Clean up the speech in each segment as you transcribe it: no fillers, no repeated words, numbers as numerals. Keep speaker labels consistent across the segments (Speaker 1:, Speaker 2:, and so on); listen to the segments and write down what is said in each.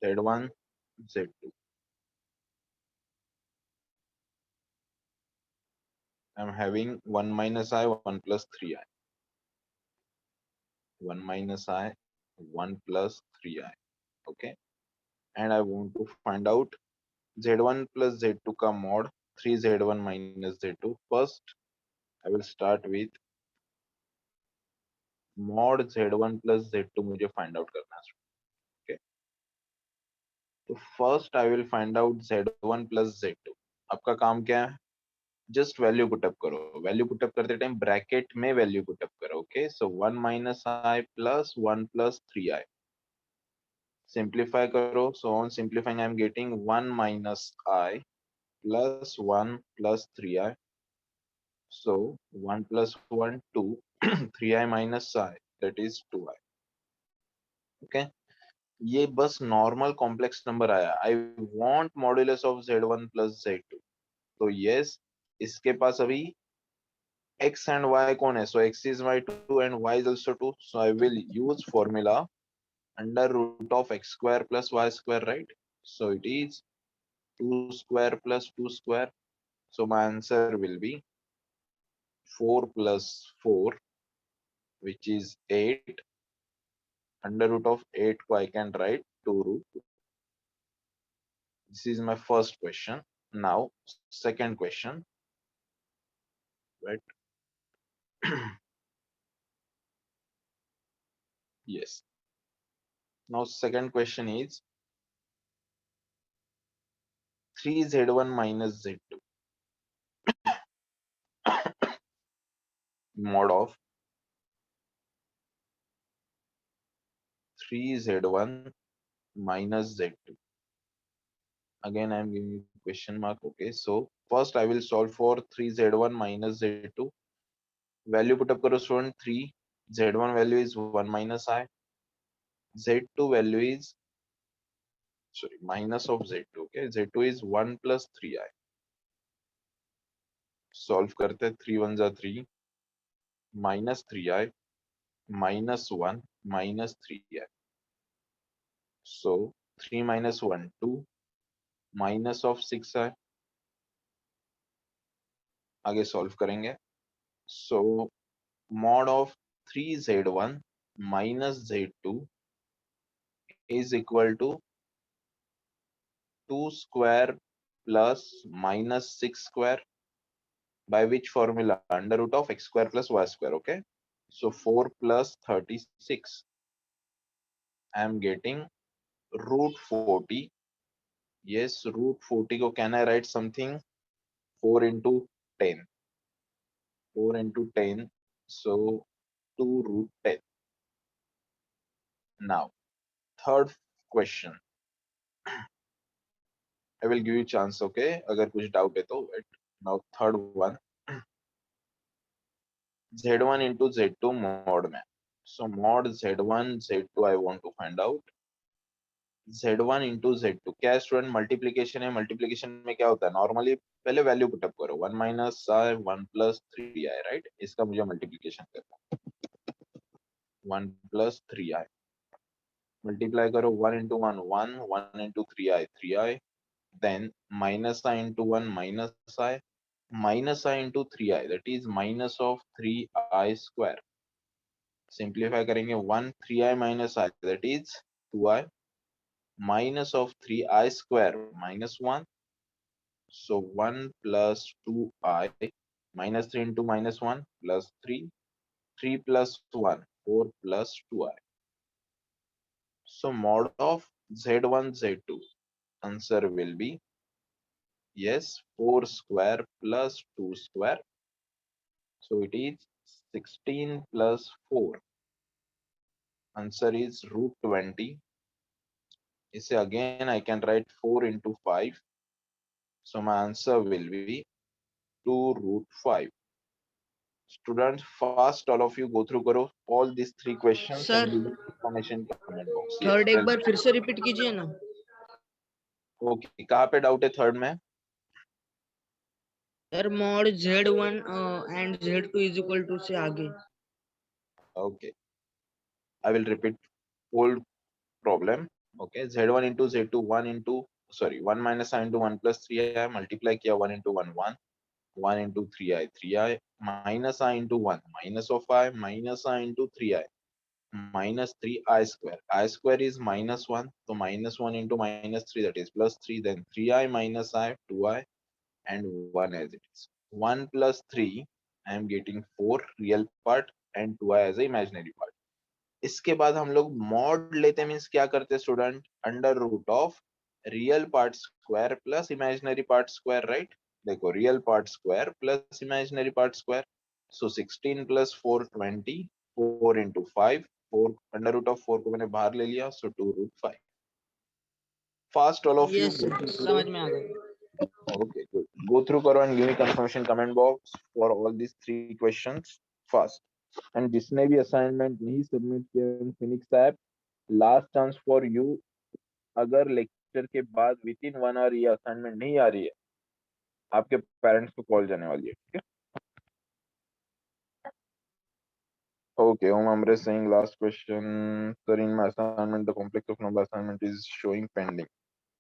Speaker 1: Z1 Z2. I'm having 1 minus I 1 plus 3I. 1 minus I 1 plus 3I. Okay, and I want to find out Z1 plus Z2 का mod 3Z1 minus Z2. First I will start with mod Z1 plus Z2 मुझे find out करना है. Okay, तो first I will find out Z1 plus Z2. आपका काम क्या है? Just value put up करो. वैल्यू पुटअप करते टाइम ब्रैकेट में वैल्यू पुटअप करो. ओके, सो 1 माइनस आई प्लस 1 प्लस 3i. सिंप्लीफाई करो. So on simplifying I am getting 1 minus I plus 1 plus 3i. So 1 plus 1 2 3i minus I, that is 2i. Okay, ये बस normal complex number आया. I want modulus of z1 plus z2. तो yes, इसके पास अभी x and y कौन है? So x is y2 and y is also 2. So I will use formula under root of x square plus y square, right? So it is 2 square plus 2 square. So my answer will be 4 plus 4, which is 8. Under root of 8 को I can write 2 root 2. This is my first question. Now second question, right? Yes. Now second question is 3z1 minus z2 mod of 3z1 minus z2. Again I am giving you question mark. Okay, so first I will solve for 3z1 minus z2. Value put up karo student. 3 z1 value is 1 minus I, z2 value is minus of z2. Okay, z2 is 1 plus 3i. Solve karte. 3 1 जा 3 minus 3i minus 1 minus 3i. So 3 minus 1 2 minus of 6i. आगे solve करेंगे. So mod of 3z1 minus z2 is equal to 2 square plus minus 6 square, by which formula? Under root of x square plus y square. Okay, so 4 plus 36. I am getting root 40. Yes, root 40 को can I write something? 4 into 10. 4 into 10, so 2 root 10. Now third question, I will give you chance. Okay, अगर कुछ doubt है तो wait. Now third one, z1 into z2 mod में. So mod z1 z2 I want to find out. z1 into z2 क्या है student? Multiplication है. Multiplication में क्या होता है? नॉर्मली पहले वैल्यू पुटअप करो. 1 माइनस आई 1 प्लस 3i, राइट? इसका मुझे मल्टीप्लीकेशन करना है. 1 प्लस 3i मल्टीप्लाई करो. 1 into 1 1, 1 into 3i 3i, then minus I into 1 minus I, minus I into 3i, that is minus of 3i square. Simplify करेंगे. 1 3i minus I, that is 2i, minus of 3i square minus 1. So 1 plus 2i minus 3 into minus 1 plus 3, 3 plus 1 4 plus 2i. So mod of z1 z2 answer will be yes 4 square plus 2 square. So it is 16 plus 4. Answer is root 20. इसे again I can write 4 into 5. So my answer will be 2 root 5. Students, fast all of you go through करो all these 3 questions
Speaker 2: Sir,
Speaker 1: and give me information in comment box. Yes,
Speaker 2: third एक
Speaker 1: tell
Speaker 2: बार
Speaker 1: me.
Speaker 2: फिर से repeat कीजिए ना.
Speaker 1: Okay, कहाँ पे doubt है third में?
Speaker 2: Sir mod z1 and z2 is equal to से आगे.
Speaker 1: Okay, I will repeat whole problem. Okay, z1 into z2, 1 into, sorry, 1 minus I into 1 plus 3i, multiply किया 1 into 1 1, 1 into 3i minus I into 1 minus of I minus I into 3i minus 3i square. I square is minus 1, so minus 1 into minus 3, that is plus 3, then 3i minus I, 2i, and 1 as it is. 1 plus 3, I am getting 4 real part and 2i as a imaginary part. इसके बाद हम लोग mod लेते means क्या करते student, under root of real part square plus imaginary part square, right? देखो, real part square plus imaginary part square, so 16 प्लस 4 20, 4 into 5, 4 under root of 4 को मैंने बाहर ले लिया, so 2 root 5. Fast all of you
Speaker 2: yes sir, समझ में आ गया.
Speaker 1: Okay, good. Go through करो and give me confirmation comment box for all these 3 questions fast. And जिसने भी assignment नहीं submit किया in Phoenix app, last chance for you. अगर lecture के बाद within 1 hour ये assignment नहीं आ रही है, आपके parents को call जाने वाली है, ठीक है? Okay, Om Amre saying last question. Sir, in my assignment, the complex of number assignment is showing pending.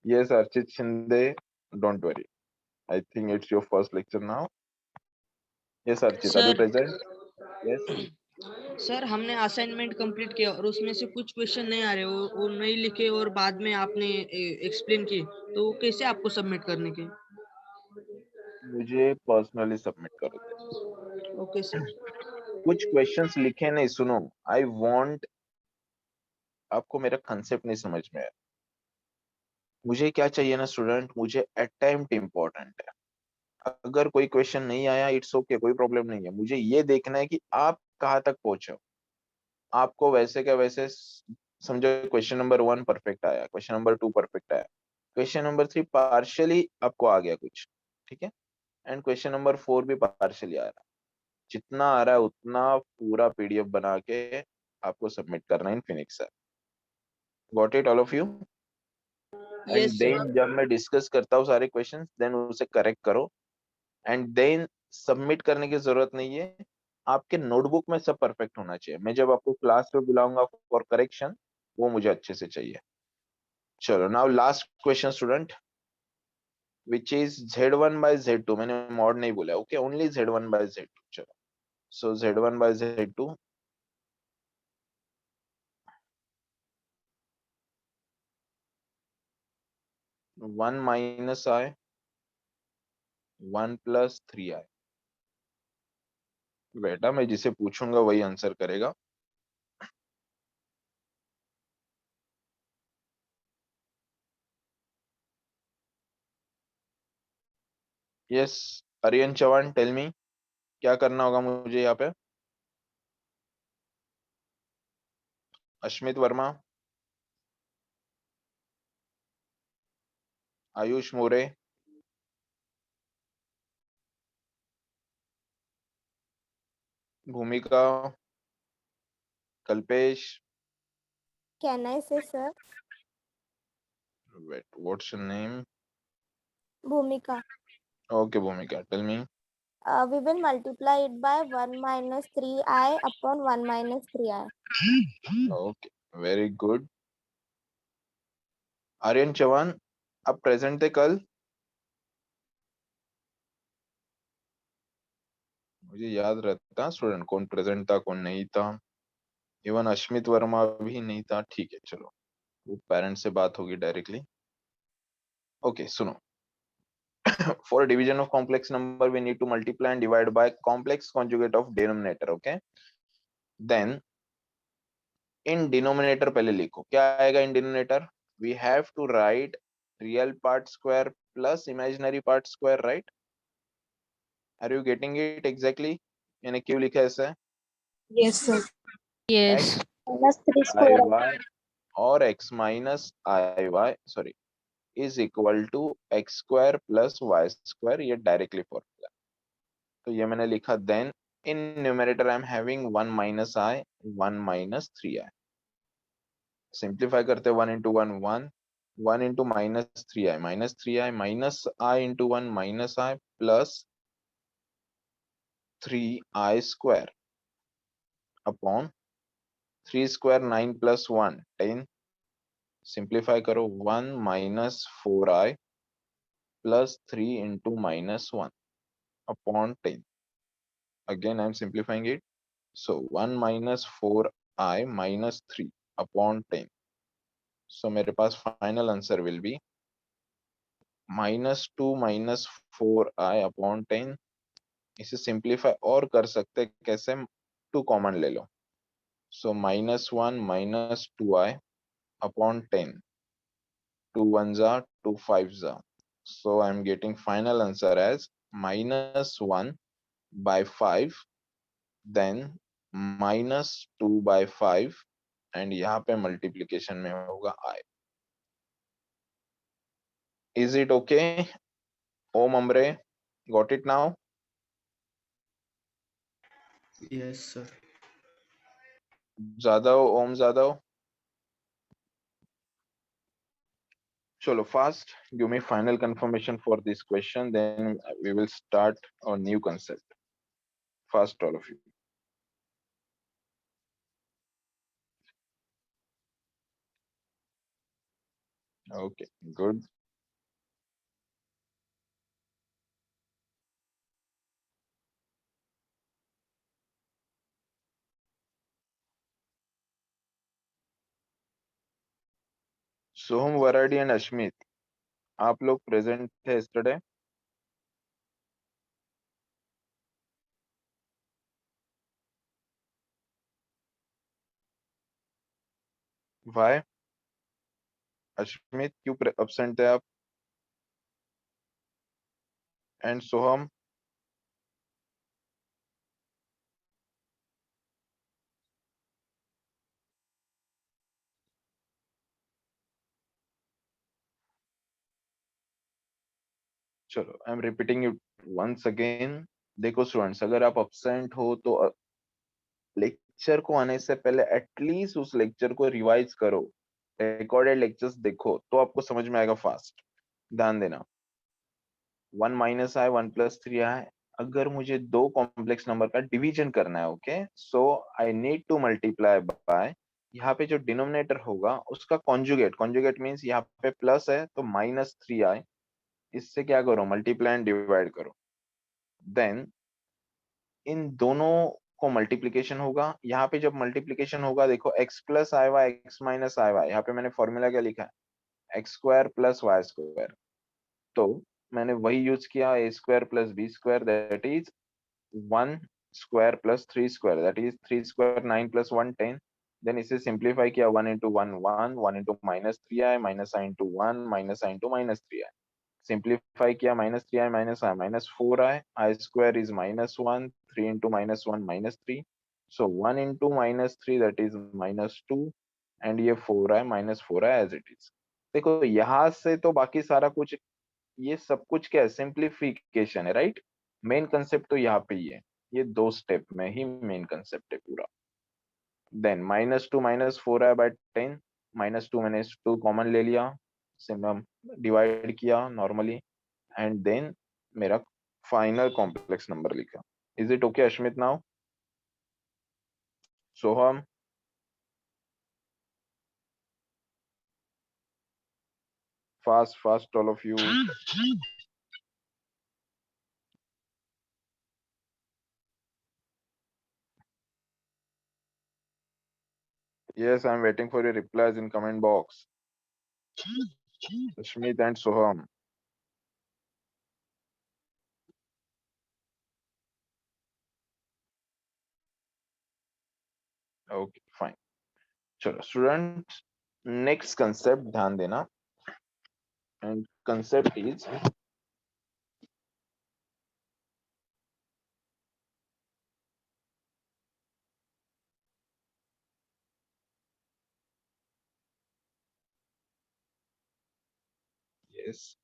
Speaker 1: Yes, Archit Shinde, don't worry. I think it's your first lecture now. Yes, Archit, are you
Speaker 2: sir
Speaker 1: present? Yes.
Speaker 2: Sir हमने assignment complete किया और उसमें से कुछ question नहीं आ रहे, वो नहीं लिखे और बाद में आपने एक्सप्लेन किए, तो वो कैसे आपको सबमिट करने के?
Speaker 1: मुझे पर्सनली सबमिट करो दे.
Speaker 2: Okay sir.
Speaker 1: कुछ क्वेश्चंस लिखे नहीं, सुनो. आई वांट, आपको मेरा कंसेप्ट नहीं समझ में आया. मुझे क्या चाहिए ना स्टूडेंट, मुझे अटेम्प्ट इंपॉर्टेंट है. अगर कोई क्वेश्चन नहीं आया, इट्स ओके, कोई प्रॉब्लम नहीं है. मुझे ये देखना है कि आप कहाँ तक पहुंचे हो. आपको वैसे क्या वैसे समझो, क्वेश्चन नंबर 1 परफेक्ट आया, क्वेश्चन नंबर 2 परफेक्ट आया, क्वेश्चन नंबर 3 पार्शियली आपको आ गया कुछ, ठीक है, एंड क्वेश्चन नंबर 4 भी पार्शियली आ रहा है. जितना आ रहा है उतना पूरा पीडीएफ बना के आपको सबमिट करना है in Phoenix app. Got it all of you? And
Speaker 2: yes
Speaker 1: then
Speaker 2: sir.
Speaker 1: जब मैं डिस्कस करता हूँ सारे क्वेश्चंस, देन उसे करेक्ट करो एंड देन सबमिट करने की जरूरत नहीं है. आपके नोटबुक में सब परफेक्ट होना चाहिए. मैं जब आपको क्लास में बुलाऊंगा फॉर करेक्शन, वो मुझे अच्छे से चाहिए. चलो, now last question student, which is z1 by z2. मैंने मॉड नहीं बोला, okay, only z1 by z2. चलो, सो z1 by z2, 1 minus I, 1 plus 3i. बेटा, मैं जिसे पूछूंगा वही आंसर करेगा. Yes, Aryan Chauhan, tell me, क्या करना होगा मुझे यहाँ पे? Ashmit Verma, Ayush More, Bhumika, Kalpesh.
Speaker 3: Can I say, sir?
Speaker 1: Wait, what's your name?
Speaker 3: Bhumika.
Speaker 1: Okay Bhumika, tell me.
Speaker 3: We will multiply it by 1 minus 3i upon 1 minus 3i.
Speaker 1: Okay, very good. Aryan Chauhan, आप प्रेजेंट थे कल? मुझे याद रहता स्टूडेंट कौन प्रेजेंट था कौन नहीं था. इवन अश्मित वर्मा भी नहीं था. ठीक है, चलो, वो पेरेंट्स से बात होगी डायरेक्टली. ओके, सुनो. For division of complex number, we need to multiply and divide by complex conjugate of denominator. Okay, then in denominator पहले लिखो क्या आएगा. in denominator we have to write real part square plus imaginary part square, right? Are you getting it exactly? मैंने क्यों लिखा है ऐसा?
Speaker 3: Yes, sir.
Speaker 2: Yes.
Speaker 1: x
Speaker 3: Minus 3 square.
Speaker 1: iy और x minus iy, sorry, is equal to x square plus y square. ये directly formula. तो ये मैंने लिखा. Then in numerator I am having 1 minus I, 1 minus 3i. Simplify करते 1 into 1 1, 1 into minus 3i minus I into 1 minus I plus 3i square upon 3 square 9 plus 1 10 simplify करो 1 minus 4i plus 3 into minus 1 upon 10. Again I am simplifying it. So 1 minus 4i minus 3 upon 10. So मेरे पास final answer will be minus 2 minus 4i upon 10. इसे simplify और कर सकते हैं कैसे, 2 common ले लो. So minus 1 minus 2i upon 10. 2 ones are 2 fives are. So I'm getting final answer as minus 1 by 5, then minus 2 by 5, and यहाँ पे multiplication में होगा I. Is it okay? Om Amre, got it now?
Speaker 4: Yes, sir.
Speaker 1: Jadao, Om Jadao. Chalo, fast. Give me final confirmation for this question. Then we will start a new concept. Fast, all of you. Okay, good. Soham, Varadi and Ashmit, आप लोग present थे yesterday? Why? Ashmit, क्यों absent थे आप? And Soham? चलो, I am repeating it once again. देखो students, अगर आप absent हो तो लेक्चर को आने से पहले एटलीस्ट उस लेक्चर को रिवाइज करो, रिकॉर्डेड लेक्चर्स देखो, तो आपको समझ में आएगा फास्ट. ध्यान देना. 1 माइनस आई 1 प्लस 3 आई. अगर मुझे दो कॉम्प्लेक्स नंबर का डिवीजन करना है, okay, so I need to multiply by, यहाँ पे जो डिनोमिनेटर होगा उसका कॉन्जुगेट. कॉन्जुगेट मीन्स यहाँ पे प्लस है तो माइनस 3i, इससे क्या करो, मल्टीप्लाई एंड डिवाइड करो. देन इन दोनों को मल्टीप्लीकेशन होगा. यहाँ पे जब मल्टीप्लीकेशन होगा, देखो x plus I Y X minus I Y, यहाँ पे मैंने फॉर्मूला क्या लिखा है, X square plus Y square. तो मैंने वही यूज किया, A square plus B square, that is 1 square plus 3 square, that is 3 square 9 plus 1 10. Then इसे सिंप्लीफाई किया, 1 into 1 1, 1 into minus 3i, minus I into 1, minus I into minus 3i. Simplify किया, minus 3i minus I minus 4i, I square is minus 1, 3 into minus 1 minus 3. So 1 into minus 3 that is minus 2, and ये 4i minus 4i as it is. देखो यहाँ से तो बाकी सारा कुछ, ये सब कुछ क्या है, सिंप्लीफिकेशन है, राइट. मेन कंसेप्ट तो यहाँ पे ही है, ये दो स्टेप में ही मेन कंसेप्ट है पूरा. Then minus 2 minus 4i by 10, minus 2 मैंने 2 कॉमन ले लिया, डिवाइड किया नॉर्मली, एंड देन मेरा फाइनल कॉम्प्लेक्स नंबर लिखा. Is it okay Ashmit now? Soham, fast all of you. Yes, I'm waiting for your replies in comment box. Ashmit and Soham. Okay, fine. चलो student, next concept ध्यान देना, and concept is yes,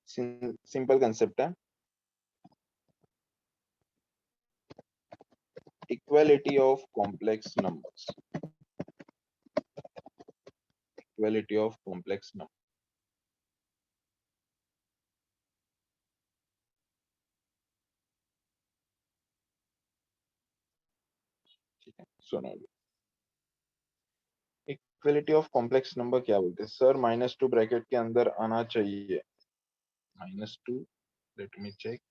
Speaker 1: simple concept है, equality of complex numbers. Equality of complex number. ठीक है, सुनो equality of complex number क्या बोलते हैं सर? -2 ब्रैकेट के अंदर आना चाहिए। -2, let me check.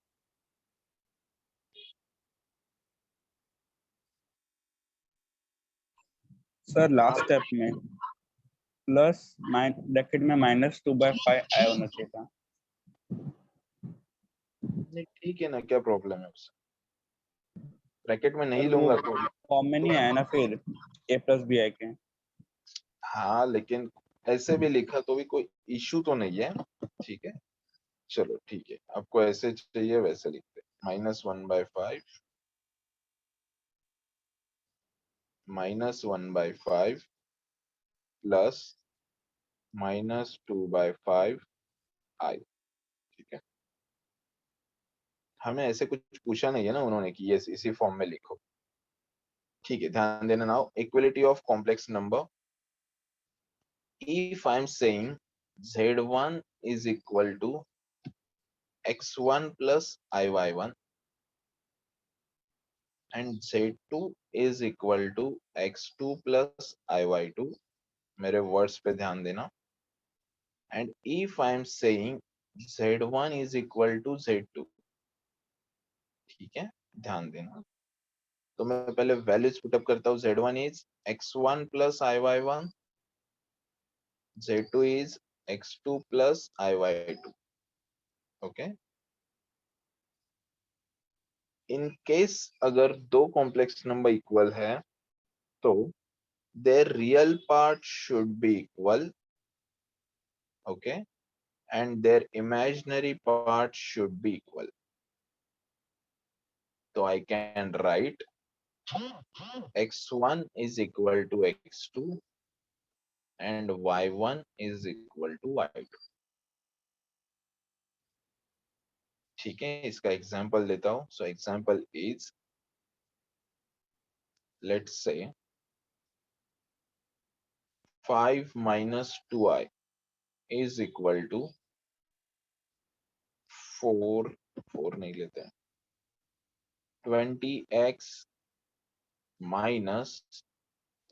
Speaker 5: Sir last step में प्लस ब्रैकेट में -2/5 आया होना चाहिए था।
Speaker 1: नहीं ठीक है ना, क्या प्रॉब्लम है उससे? ब्रैकेट में नहीं
Speaker 5: सर वो
Speaker 1: लूंगा तो
Speaker 5: फॉर्म में नहीं आया ना फिर a + b के।
Speaker 1: हाँ, लेकिन ऐसे भी लिखा तो भी कोई इशू तो नहीं है। ठीक है, चलो ठीक है, आपको ऐसे चाहिए वैसे लिखते -1/5 -1/5 प्लस -2/5 i। ठीक है, हमें ऐसे कुछ पूछा नहीं है ना उन्होंने कि ये इसी फॉर्म में लिखो। ठीक है, ध्यान देना। Now equality of complex number, if I'm saying z1 is equal to x1 plus iy1 and z2 is equal to x2 plus iy2, मेरे वर्ड्स पे ध्यान देना। and if I'm saying z1 is equal to z2, ठीक है, ध्यान देना। तो मैं पहले वैल्यूज पुटअप करता हूँ। z1 is x1 plus iy1, z2 is x2 plus iy2। Okay, in case अगर दो कॉम्प्लेक्स नंबर इक्वल है तो their real part should be equal, okay, and their imaginary part should be equal. So I can write x1 is equal to x2 and y1 is equal to y2। ठीक है, इसका example देता हूं। So example is, let's say 5 minus 2i is equal to 4 नहीं लेते हैं, 20x minus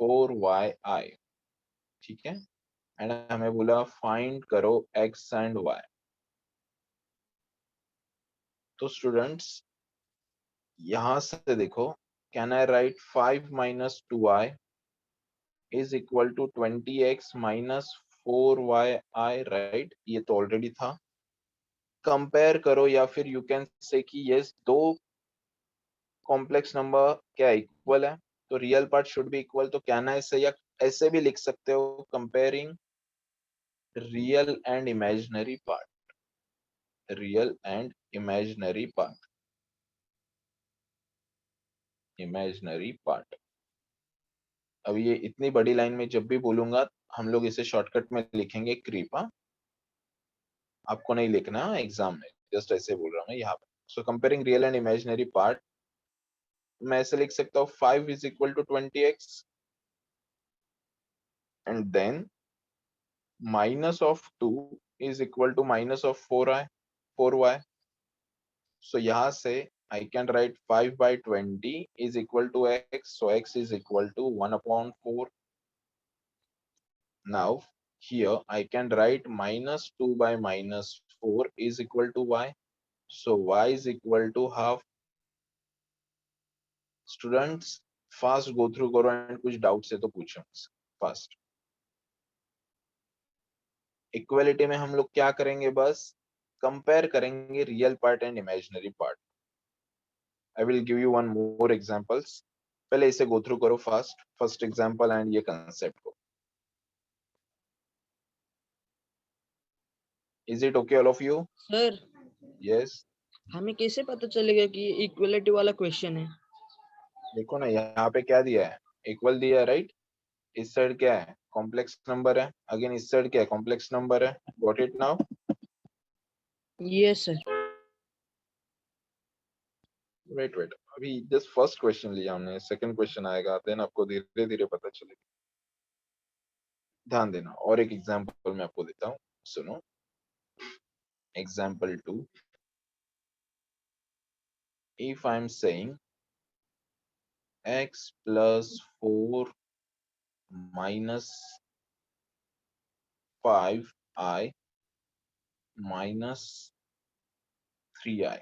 Speaker 1: 4yi। ठीक है, एंड हमें बोला फाइंड करो x एंड y। तो स्टूडेंट्स यहां से देखो, can I right 5 minus 2i is equal to 20x minus 4yi, right? ये तो ऑलरेडी था। कंपेयर करो, या फिर यू कैन से कि यस, दो कॉम्प्लेक्स नंबर क्या इक्वल है, तो real part should be equal. तो कैन आई से, या ऐसे भी लिख सकते हो, comparing real and imaginary part, real and imaginary part, imaginary part. अब ये इतनी बड़ी लाइन में जब भी बोलूंगा हम लोग इसे शॉर्टकट में लिखेंगे कृपा, आपको नहीं लिखना एग्जाम में, जस्ट ऐसे बोल रहा हूँ यहाँ पे। सो comparing real and imaginary part, मैं ऐसे लिख सकता हूँ 5 is equal to 20x and then minus of 2 is equal to minus of 4y। So यहाँ से I can write 5 by 20 is equal to x, so x is equal to 1/4। Now here I can write -2 by -4 is equal to y, so y is equal to half। Students fast go through करो and कुछ doubts है तो पूछो fast. Equality में हम लोग क्या करेंगे, बस कंपेयर करेंगे real part and imaginary part. I will give you one more examples, पहले इसे गो थ्रू करो फास्ट, फर्स्ट एग्जांपल एंड ये कंसेप्ट को। Is it okay all of you?
Speaker 2: Sir
Speaker 1: yes,
Speaker 2: हमें कैसे पता चलेगा कि ये इक्वलिटी वाला क्वेश्चन है?
Speaker 1: देखो ना यहाँ पे क्या दिया है, इक्वल दिया है, राइट? इस साइड क्या है, कॉम्प्लेक्स नंबर है, अगेन इस साइड क्या है, कॉम्प्लेक्स नंबर है। Got it now?
Speaker 2: Yes sir.
Speaker 1: Wait wait, अभी जस्ट फर्स्ट क्वेश्चन लिया हमने, सेकंड क्वेश्चन आएगा, देन आपको धीरे धीरे पता चलेगा। ध्यान देना, और एक एग्जांपल मैं आपको देता हूँ, सुनो। Example 2, if I'm saying x plus 4 minus 5i minus 3i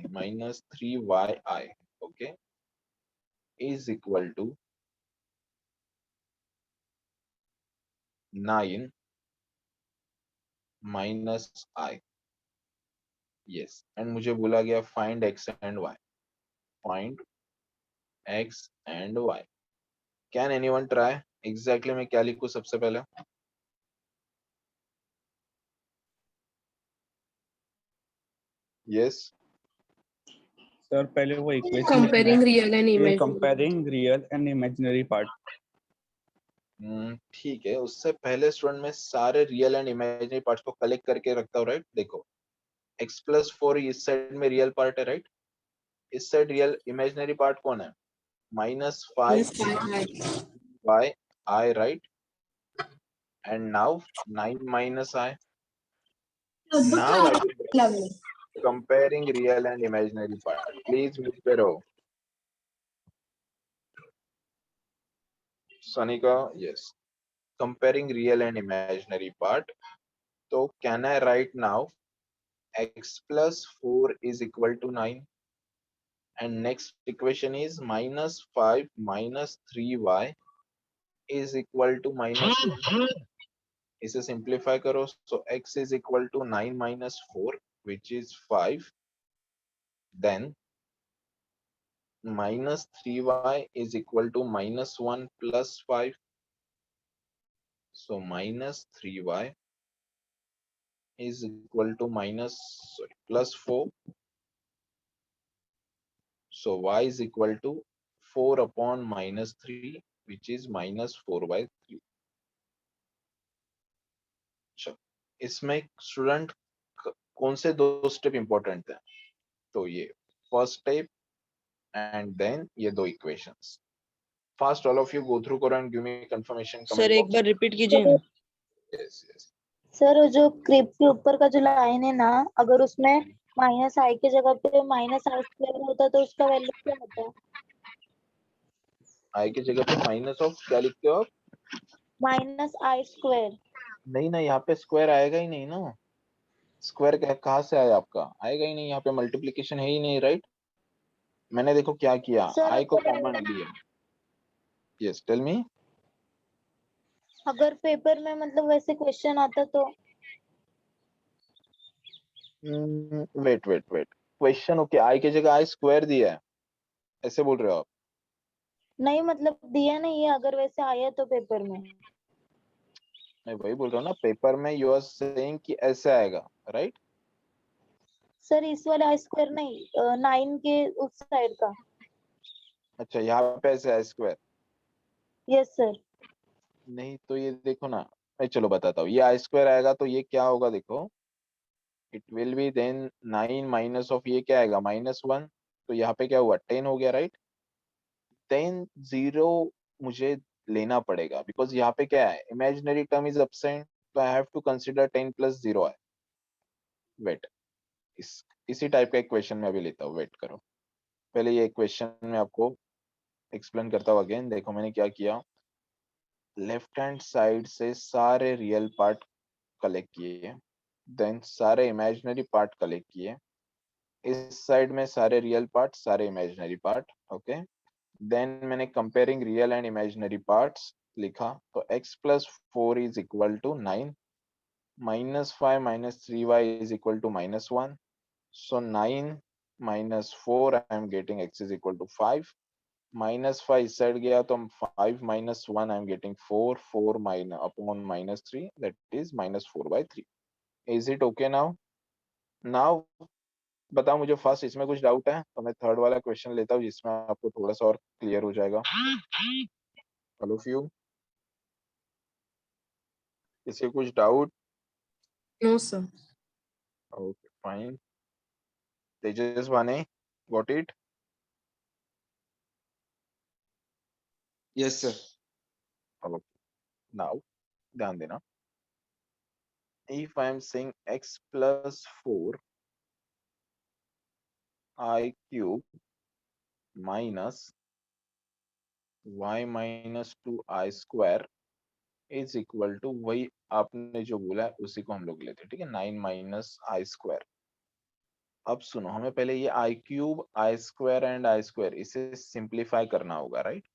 Speaker 1: minus 3yi, okay, is equal to 9 minus I. Yes, and मुझे बोला गया find x and y. Find x and y. Can anyone try? Exactly मैं क्या लिखूं सबसे पहले? Yes.
Speaker 5: Sir पहले वो इक्वेशन
Speaker 6: Comparing real and
Speaker 5: ये
Speaker 6: imaginary.
Speaker 5: Comparing real and imaginary part.
Speaker 1: ठीक है, उससे पहले स्टूडेंट में सारे रियल एंड इमेजिनरी पार्ट्स को कलेक्ट करके रखता हूँ, राइट? देखो x plus 4 इस साइड में रियल पार्ट है, राइट? इस साइड रियल इमेजिनरी पार्ट कौन है? minus 5
Speaker 6: Yes, I.
Speaker 1: by I, right? And now 9 minus I. Now I will comparing real and imaginary part. Please mute the row. Sanika, yes. Comparing real and imaginary part. So can I write now x plus 4 is equal to 9? And next equation is minus 5 minus 3y is equal to minus 1. इसे simplify करो, so x is equal to 9 minus 4, which is 5. Then minus 3y is equal to minus 1 plus 5. So minus 3y is equal to plus 4. So y is equal to 4 upon minus 3, which is minus 4 by 3. चलो, इसमें student कौन से दो step important है? तो ये first step and then ये दो equations. Fast, all of you go through Quran, give me confirmation.
Speaker 2: Sir एक बार रिपीट कीजिए।
Speaker 1: Yes, yes.
Speaker 3: सर जो क्रिप के ऊपर का जो लाइन है ना, अगर उसमें माइनस आई की जगह पे माइनस आई स्क्वायर होता तो उसका वैल्यू क्या होता?
Speaker 1: I की जगह पे माइनस ऑफ क्या लिखते हो आप?
Speaker 3: माइनस आई स्क्वायर।
Speaker 1: नहीं ना, यहाँ पे स्क्वायर आएगा ही नहीं ना। स्क्वायर कहाँ से आया आपका? आएगा ही नहीं, यहाँ पे मल्टीप्लीकेशन है ही नहीं, राइट? मैंने देखो क्या किया, आई को कॉमन लिया। Yes, tell me.
Speaker 3: अगर पेपर में मतलब वैसे क्वेश्चन आता तो?
Speaker 1: Wait wait wait, question okay, I की जगह आई स्क्वायर दिया है, ऐसे बोल रहे हो आप?
Speaker 3: नहीं मतलब दिया नहीं है, अगर वैसे आया तो पेपर में।
Speaker 1: मैं वही बोल रहा हूँ ना, पेपर में यू आर सेइंग कि ऐसे आएगा, राइट?
Speaker 3: सर इस वाले आई स्क्वायर नहीं, 9 के उस साइड का।
Speaker 1: अच्छा, यहाँ पे ऐसे आई स्क्वायर?
Speaker 3: Yes sir.
Speaker 1: नहीं तो ये देखो ना, मैं चलो बताता हूँ। ये आई स्क्वायर आएगा तो ये क्या होगा, देखो, it will be then 9 minus of ये क्या आएगा, -1। तो यहाँ पे क्या हुआ, 10 हो गया, राइट? 10 0 मुझे लेना पड़ेगा, बिकॉज यहाँ पे क्या है, इमेजिनरी टर्म इज एब्सेंट, तो I have to consider 10 plus 0 है। वेट, इसी टाइप का इक्वेशन में अभी लेता हूँ, वेट करो। पहले ये इक्वेशन में आपको एक्सप्लेन करता हूँ अगेन। देखो मैंने क्या किया, लेफ्ट हैंड साइड से सारे रियल पार्ट कलेक्ट किए, देन सारे इमेजिनरी पार्ट कलेक्ट किए, इस साइड में सारे रियल पार्ट, सारे इमेजिनरी पार्ट, ओके। देन मैंने comparing real and imaginary parts लिखा, तो x plus 4 is equal to 9, -5 minus 3y is equal to -1. So 9 minus 4, I am getting x is equal to 5. -5 इस side गया तो 5 minus 1, I am getting 4. 4 upon -3, that is -4 by 3. Is it okay now? Now बताओ मुझे first, इसमें कुछ doubt है तो मैं थर्ड वाला क्वेश्चन लेता हूँ जिसमें आपको थोड़ा सा और क्लियर हो जाएगा। हेलो फ्यू, किसी कुछ doubt?
Speaker 6: No, sir.
Speaker 1: Okay fine. Tejas Wane, got it?
Speaker 7: Yes, sir.
Speaker 1: Now ध्यान देना, if I am saying x plus 4 I cube minus y minus 2i² is equal to, वही आपने जो बोला है उसी को हम लोग लेते हैं, ठीक है, 9 माइनस i²। अब सुनो, हमें पहले ये i³ i² एंड i² इसे सिंप्लीफाई करना होगा, राइट?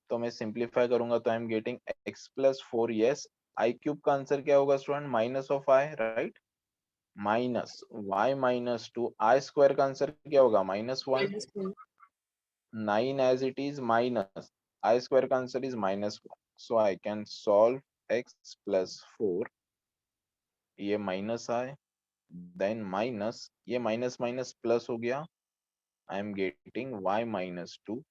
Speaker 1: तो मैं सिंप्लीफाई करूंगा तो I am getting x+4। Yes, i³ का आंसर क्या होगा student? Minus of i, right? Minus y minus 2 i² का आंसर क्या होगा? -1।
Speaker 6: -1.
Speaker 1: 9 as it is minus i² का answer is -1, so I can solve x+4, ये माइनस i, देन माइनस ये minus minus plus हो गया, I am getting y minus 2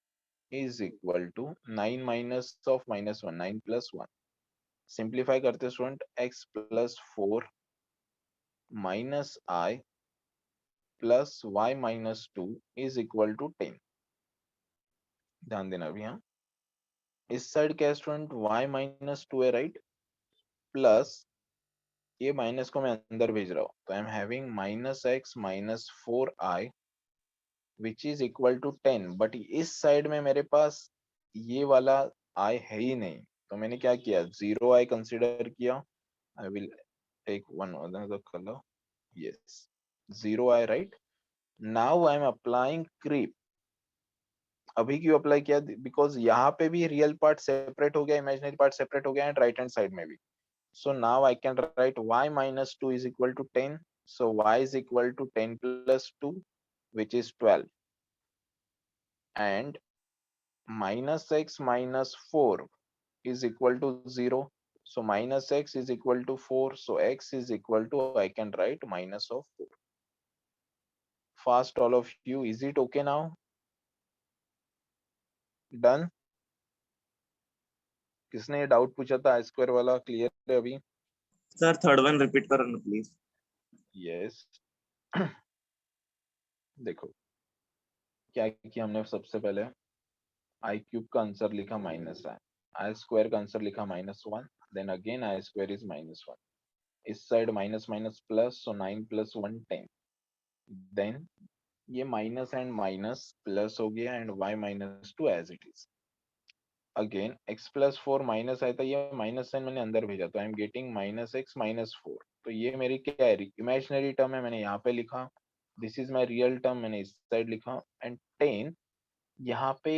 Speaker 1: is equal to 9 minus of -1, 9 + 1। Simplify करते student, x+4 minus i plus y minus 2 is equal to 10। ध्यान देना अभी, हाँ, इस साइड क्या है स्टूडेंट? y माइनस 2 है, राइट? प्लस ये माइनस को मैं अंदर भेज रहा हूँ, तो I am having -x minus 4i which is equal to 10। But इस साइड में मेरे पास ये वाला i है ही नहीं, तो मैंने क्या किया? 0i कंसिडर किया। I will take one another colour, yes, 0i, right? Now I am applying creep. अभी क्यों अप्लाई किया? बिकॉज यहाँ पे भी रियल पार्ट सेपरेट हो गया, इमेजिनरी पार्ट सेपरेट हो गया, एंड राइट हैंड साइड में भी। So now I can write y minus 2 is equal to 10. So y is equal to 10 plus 2, which is 12. And minus x minus 4 is equal to 0. So minus x is equal to 4. So x is equal to, I can write minus of 4. Fast all of you. Is it okay now? Done? किसने ये doubt पूछा था i² वाला? Clear है अभी?
Speaker 7: Sir third one repeat करो ना please.
Speaker 1: Yes. देखो क्या किया हमने, सबसे पहले i³ का आंसर लिखा -i, i² का आंसर लिखा -1, देन अगेन i² इज -1, इस side minus minus plus, so 9 + 1 10, then ये माइनस एंड माइनस प्लस हो गया, and y minus 2 as it is. Again x+4 minus आया था, ये माइनस साइन मैंने अंदर भेजा, तो I am getting -x minus 4। तो ये मेरी क्या है? इमेजिनरी टर्म है, मैंने यहाँ पे लिखा। This is my real term, मैंने इस साइड लिखा। एंड 10 यहाँ पे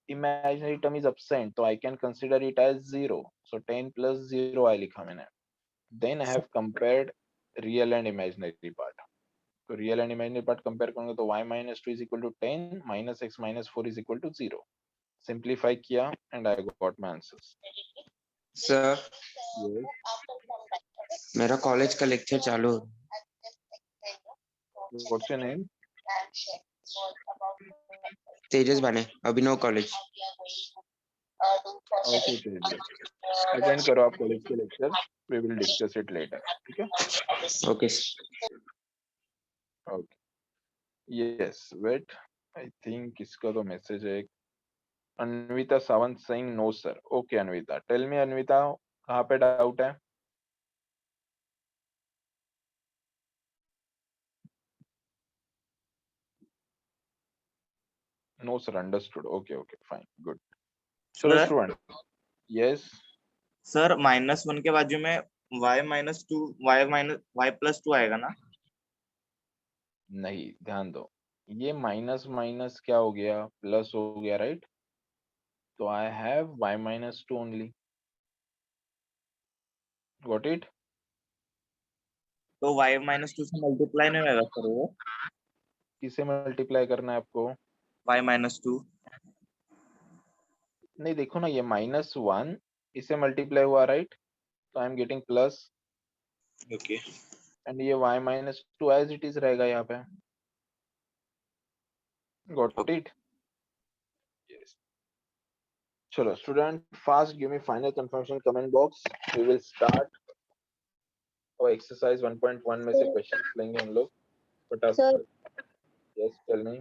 Speaker 1: imaginary term is absent, so I can consider it as 0. So 10 plus 0 I लिखा मैंने. Then I have compared real and imaginary part. तो real and imaginary part compare करूँगा तो y minus 2 is equal to 10, minus x minus 4 is equal to 0. Simplify किया and I got my answers.
Speaker 8: Sir
Speaker 1: Yes.
Speaker 8: मेरा college का lecture चालू है।
Speaker 1: What's your name?
Speaker 8: तेजस बने, अभिनव college.
Speaker 1: Okay, attend करो आप कॉलेज के lecture, we will discuss it later. ठीक है?
Speaker 8: Okay
Speaker 1: Okay. Yes, wait. I think इसका तो मैसेज है। Anvita Sawant saying no sir. Okay Anvita, tell me Anvita, कहाँ पे डाउट है? No sir, understood. Okay, fine, good. चलो
Speaker 7: सर
Speaker 1: स्टूडेंट, yes,
Speaker 7: सर -1 के बाजू में y प्लस 2 आएगा ना?
Speaker 1: नहीं, ध्यान दो, ये माइनस माइनस क्या हो गया? प्लस हो गया, राइट? तो I have y minus 2 only. Got it?
Speaker 7: तो y-2 से मल्टीप्लाई नहीं होगा सर वो?
Speaker 1: किसे मल्टीप्लाई करना है आपको?
Speaker 7: y-2
Speaker 1: नहीं, देखो ना, ये -1 इसे मल्टीप्लाई हुआ, राइट? तो I am getting plus,
Speaker 7: okay
Speaker 1: and ये y minus 2 as it is रहेगा यहाँ पे। Got it? Yes. चलो student, fast give me final confirmation comment box. We will start और एक्सरसाइज 1.1 में से क्वेश्चंस लेंगे हम लोग फटाफट। Yes, tell me.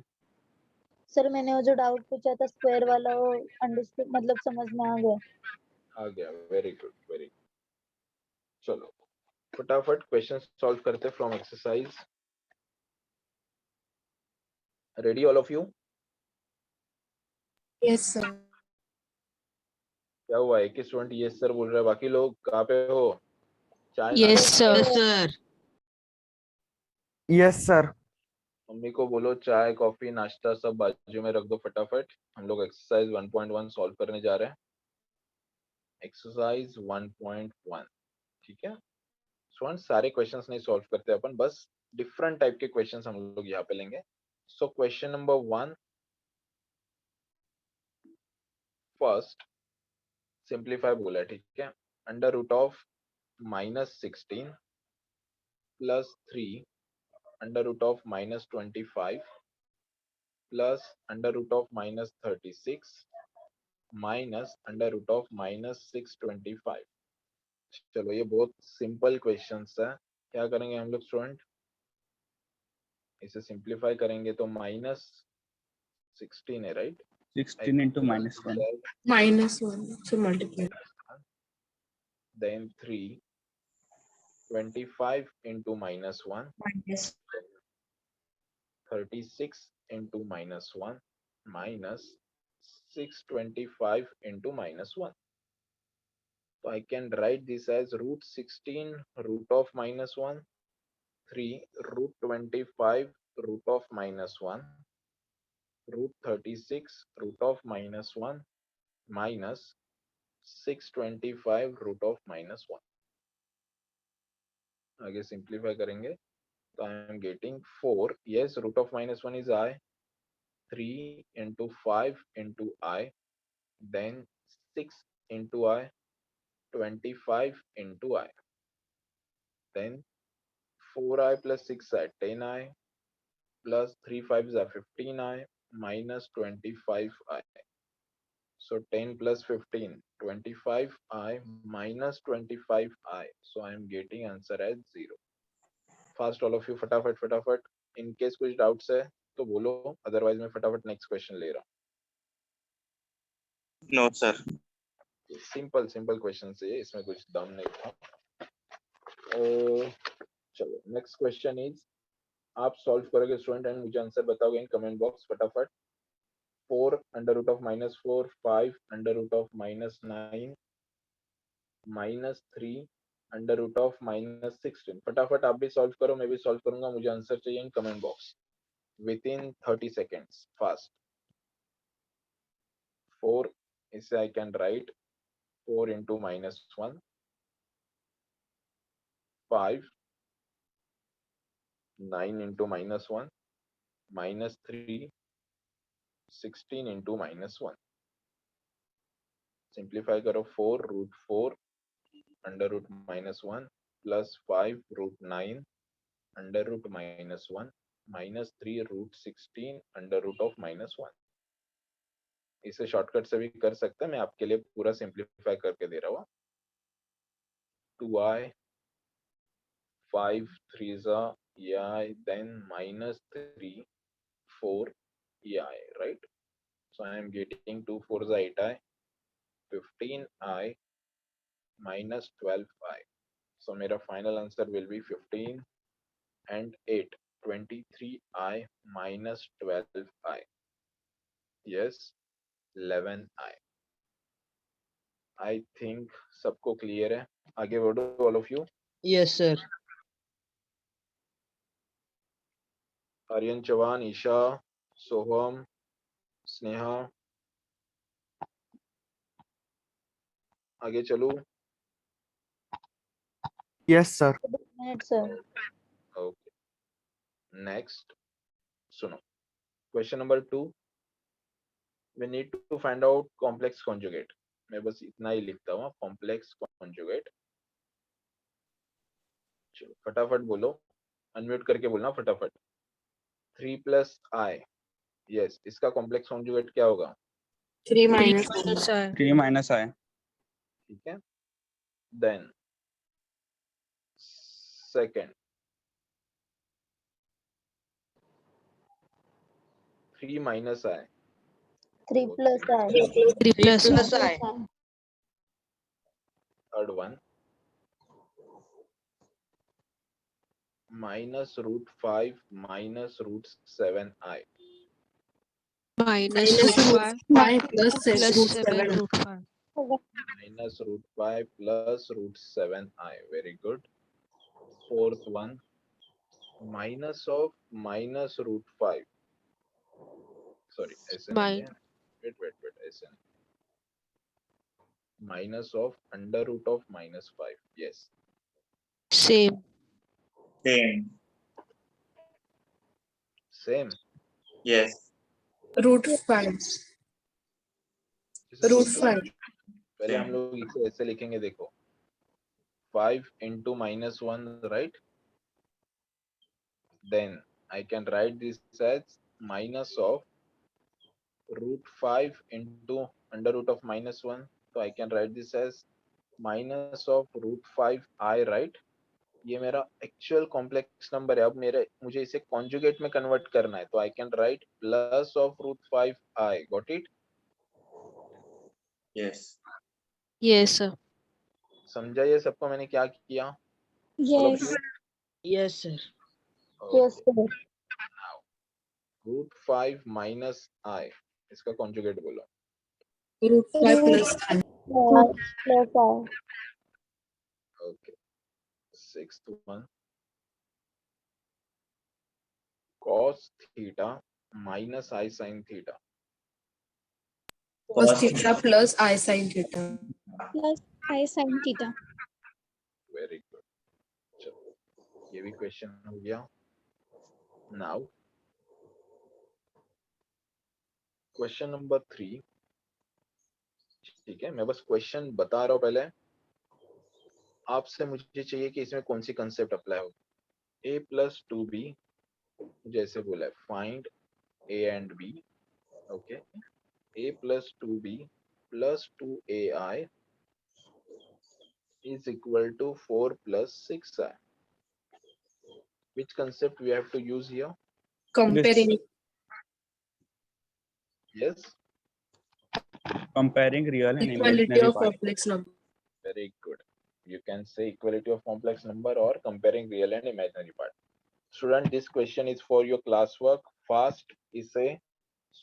Speaker 3: सर मैंने वो जो डाउट पूछा था स्क्वायर वाला, वो अंडरस्टूड, मतलब समझ में आ गया।
Speaker 1: आ गया, वेरी गुड, वेरी गुड। चलो फटाफट क्वेश्चन सॉल्व करते from exercise. Ready all of you?
Speaker 6: Yes, sir.
Speaker 1: क्या हुआ? एक ही स्टूडेंट यस सर बोल रहा है, बाकी लोग कहाँ पे हो? चाय
Speaker 6: Yes,
Speaker 1: नाश्ता?
Speaker 6: sir.
Speaker 2: Yes sir.
Speaker 5: Yes sir.
Speaker 1: Mummy को बोलो चाय कॉफी नाश्ता सब बाजू में रख दो फटाफट। हम लोग एक्सरसाइज 1.1 सॉल्व करने जा रहे हैं। एक्सरसाइज 1.1, ठीक है स्टूडेंट? सारे क्वेश्चंस नहीं सॉल्व करते अपन, बस डिफरेंट टाइप के क्वेश्चंस हम लोग यहाँ पे लेंगे। So question number 1, first simplify बोला है, ठीक है? Under root of -16 plus 3 under root of -25 plus under root of -36 minus under root of -625। चलो ये बहुत सिंपल क्वेश्चंस है। क्या करेंगे हम लोग स्टूडेंट? इसे सिंप्लीफाई करेंगे तो -16 है, right?
Speaker 5: 16 into -1.
Speaker 6: -1. So multiply.
Speaker 1: Then 3, 25 into -1,
Speaker 6: Minus.
Speaker 1: 36 into -1 minus 625 into -1. So I can write this as root 16 root of -1, 3 root 25 root of -1, root 36 root of -1 minus 625 root of -1. आगे सिंप्लीफाई करेंगे तो I am getting 4. Yes, root of -1 is I. 3 into 5 into I, then 6 into I, 25 into I, then 4I plus 6I, 10I, plus 3 5s are 15I, minus 25I. So 10 plus 15, 25I minus 25I. So I am getting answer as 0. Fast all of you, फटाफट. In case कुछ doubts है तो बोलो, otherwise मैं फटाफट next question ले रहा हूँ।
Speaker 7: No, sir.
Speaker 1: सिंपल क्वेश्चन है, इसमें कुछ दम नहीं था। चलो नेक्स्ट क्वेश्चन इज, आप सॉल्व करोगे स्टूडेंट एंड मुझे आंसर बताओगे इन कमेंट बॉक्स फटाफट। 4 under root of -4, 5 under root of -9, -3 under root of -16। फटाफट आप भी सॉल्व करो, मैं भी सॉल्व करूंगा, मुझे आंसर चाहिए इन comment box with in 30 seconds, fast. 4 इसे आई can right 4 into -1, 5 9 into -1, -3 16 into -1। Simplify करो, 4 root 4 under root -1 plus 5 root 9 under root -1 minus 3 root 16 under root of -1। इसे शॉर्टकट से भी कर सकते हैं, मैं आपके लिए पूरा सिंप्लीफाई करके दे रहा हूँ। 2i 5 3s are ei, then -3 4 ei, right? So I am getting 2 4s are 8i, 15i minus 12i. So मेरा final answer will be 15 and 8, 23i minus 12i. Yes, 11i. I think सबको clear है। आगे बढ़ो all of you.
Speaker 2: Yes sir.
Speaker 1: Aryan Chauhan, Isha, Soham, Sneha, आगे चलो।
Speaker 5: Yes, sir.
Speaker 3: minute sir.
Speaker 1: Okay. Next, सुनो। Question number 2. We need to find out complex conjugate. मैं बस इतना ही लिखता हूँ, complex conjugate। चलो फटाफट बोलो, अनम्यूट करके बोलना फटाफट। 3 plus I, yes, इसका complex conjugate क्या होगा?
Speaker 6: 3 minus 1.
Speaker 5: 3 minus I.
Speaker 1: ठीक है, then second 3 minus I,
Speaker 3: 3 plus I.
Speaker 6: 3 plus
Speaker 2: plus I.
Speaker 1: third one minus root 5 minus root 7i,
Speaker 6: minus root 5 plus 7 root 5.
Speaker 1: minus root 5 plus root 7i. Very good. Fourth one, minus of minus root 5. Sorry, SN
Speaker 6: By
Speaker 1: again. Wait, SN. Minus of under root of minus 5. Yes.
Speaker 6: same.
Speaker 7: Same.
Speaker 1: Same.
Speaker 7: Yes.
Speaker 6: Root 5. Root 5.
Speaker 1: पहले हम लोग इसे ऐसे लिखेंगे, देखो 5 into minus 1, right? Then I can write this as minus of root 5 into under root of minus 1. So I can write this as minus of root 5 I, right? ये मेरा actual complex number है. अब मुझे इसे conjugate में convert करना है, तो I can write plus of root 5 i. Got it?
Speaker 7: Yes.
Speaker 6: Yes, sir.
Speaker 1: समझा ये सबको मैंने क्या किया?
Speaker 3: Yes.
Speaker 2: Yes, sir.
Speaker 3: Yes, sir.
Speaker 1: Root 5 minus I, इसका कॉन्जुगेट बोलो.
Speaker 6: Root 5 plus I.
Speaker 3: Plus I.
Speaker 1: Okay. Sixth one, cos theta minus I sin theta.
Speaker 6: Cos theta plus I sin theta.
Speaker 3: Plus I sin theta.
Speaker 1: Very good. चलो ये भी question हो गया. Now question number 3. ठीक है, मैं बस क्वेश्चन बता रहा हूँ. पहले आपसे मुझे चाहिए कि इसमें कौन सी कंसेप्ट अप्लाई हो. a प्लस 2b, जैसे बोला है find a and b. Okay, a plus 2b plus 2ai is equal to 4 plus 6i. Which concept we have to use here?
Speaker 6: Comparing.
Speaker 1: Yes,
Speaker 5: Comparing real and
Speaker 6: Equality
Speaker 5: imaginary
Speaker 6: of
Speaker 5: part.
Speaker 6: complex number.
Speaker 1: very good. You can say equality of complex number or comparing real and imaginary part. Student, this question is for your classwork. Fast इसे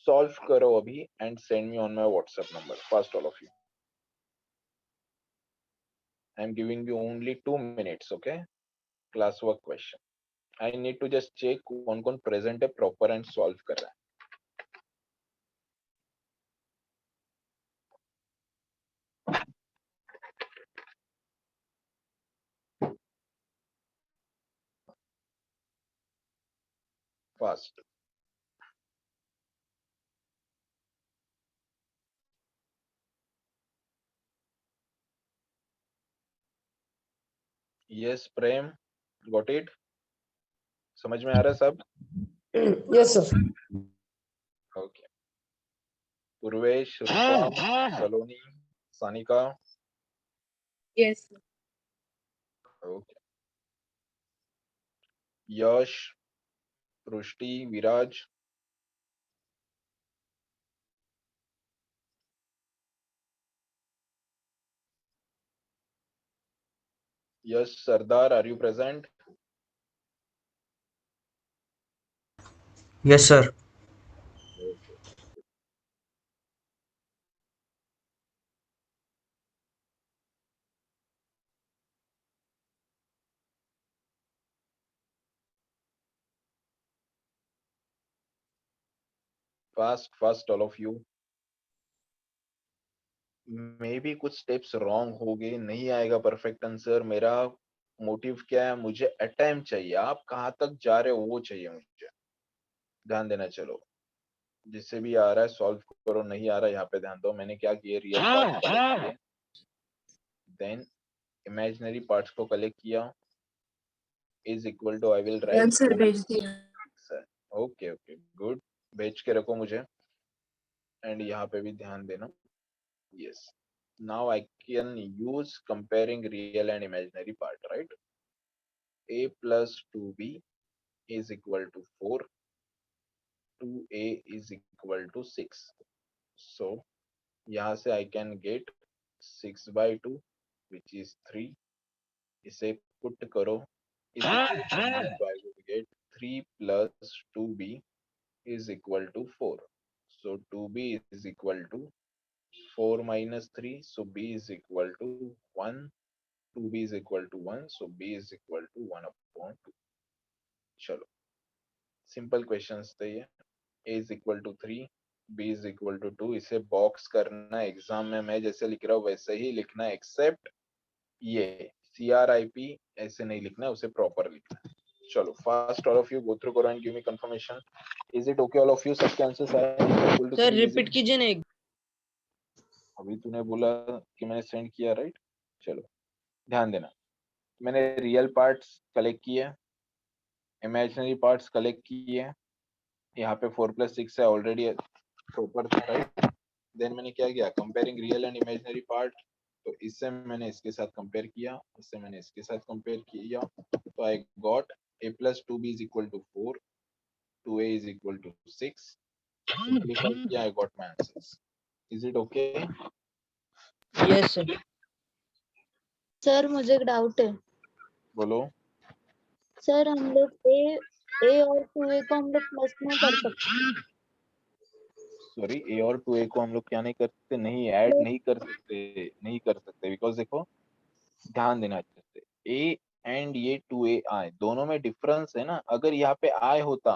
Speaker 1: solve करो अभी and send me on my WhatsApp number. Fast, all of you. I am giving you only 2 minutes, okay? Classwork question. I need to just check कौन-कौन present है proper and solve कर रहा है. Fast. Yes, Prem, got it? समझ में आ रहा है सब?
Speaker 2: Yes, sir.
Speaker 1: Okay. पूर्वेश, रूपम, सलोनी, सानिका.
Speaker 6: Yes.
Speaker 1: Okay. यश, पृष्टि, विराज. यश सरदार, are you present?
Speaker 4: Yes, sir.
Speaker 1: Okay. Fast, all of you. मे भी कुछ स्टेप्स रॉन्ग हो गए, नहीं आएगा परफेक्ट आंसर. मेरा मोटिव क्या है, मुझे अटेम्प्ट चाहिए. आप कहाँ तक जा रहे हो वो चाहिए मुझे. ध्यान देना. चलो, जिससे भी आ रहा है सॉल्व करो, नहीं आ रहा है यहाँ पे ध्यान दो. मैंने क्या किया, रियल पार्ट कलेक्ट किए, देन इमेजिनरी पार्ट्स को कलेक्ट किया. Is equal to, I will write
Speaker 6: answer भेज दिया.
Speaker 1: Okay okay good. भेज के रखो मुझे. एंड यहाँ पे भी ध्यान देना. Yes. Now I can use comparing real and imaginary part, right? A plus 2b is equal to 4. 2a is equal to 6. So, यहाँ से I can get 6 by 2, which is 3. इसे put करो. Is equal to, so I will get 3 plus 2b is equal to 4. So 2b is equal to 4 minus 3, so b is equal to 1. 2b is equal to 1, so b is equal to 1 upon 2. चलो simple questions थे ये. a is equal to 3, b is equal to 2. इसे box करना exam में मैं जैसे लिख रहा हूँ वैसे ही लिखना है, एक्सेप्ट ये CRIP ऐसे नहीं लिखना है, उसे प्रॉपर लिखना है. चलो fast all of you go through करो and give me confirmation. Is it okay all of you? सबके आंसर्स आए?
Speaker 2: सर रिपीट कीजिए ना एक.
Speaker 1: अभी तूने बोला कि मैंने सेंड किया, राइट? चलो ध्यान देना, मैंने रियल पार्ट्स कलेक्ट किए, इमेजिनरी पार्ट्स कलेक्ट किए. यहाँ पे 4+6 है ऑलरेडी प्रॉपर था, राइट? देन मैंने क्या किया, comparing real and imaginary part. तो इससे मैंने इसके साथ कंपेयर किया, इससे मैंने इसके साथ कंपेयर किया, तो I got a plus 2b is equal to 4, 2a is equal to 6. Simplify किया, I got my answers. Is it okay?
Speaker 2: Yes sir.
Speaker 3: Sir मुझे एक डाउट है.
Speaker 1: बोलो.
Speaker 3: सर हम लोग ए और 2a को हम लोग प्लस नहीं कर सकते.
Speaker 1: सॉरी, a और 2a को हम लोग क्या नहीं कर सकते? नहीं ऐड नहीं कर सकते, नहीं कर सकते. बिकॉज देखो ध्यान देना अच्छे से, a एंड ये 2ai दोनों में डिफरेंस है ना. अगर यहाँ पे i होता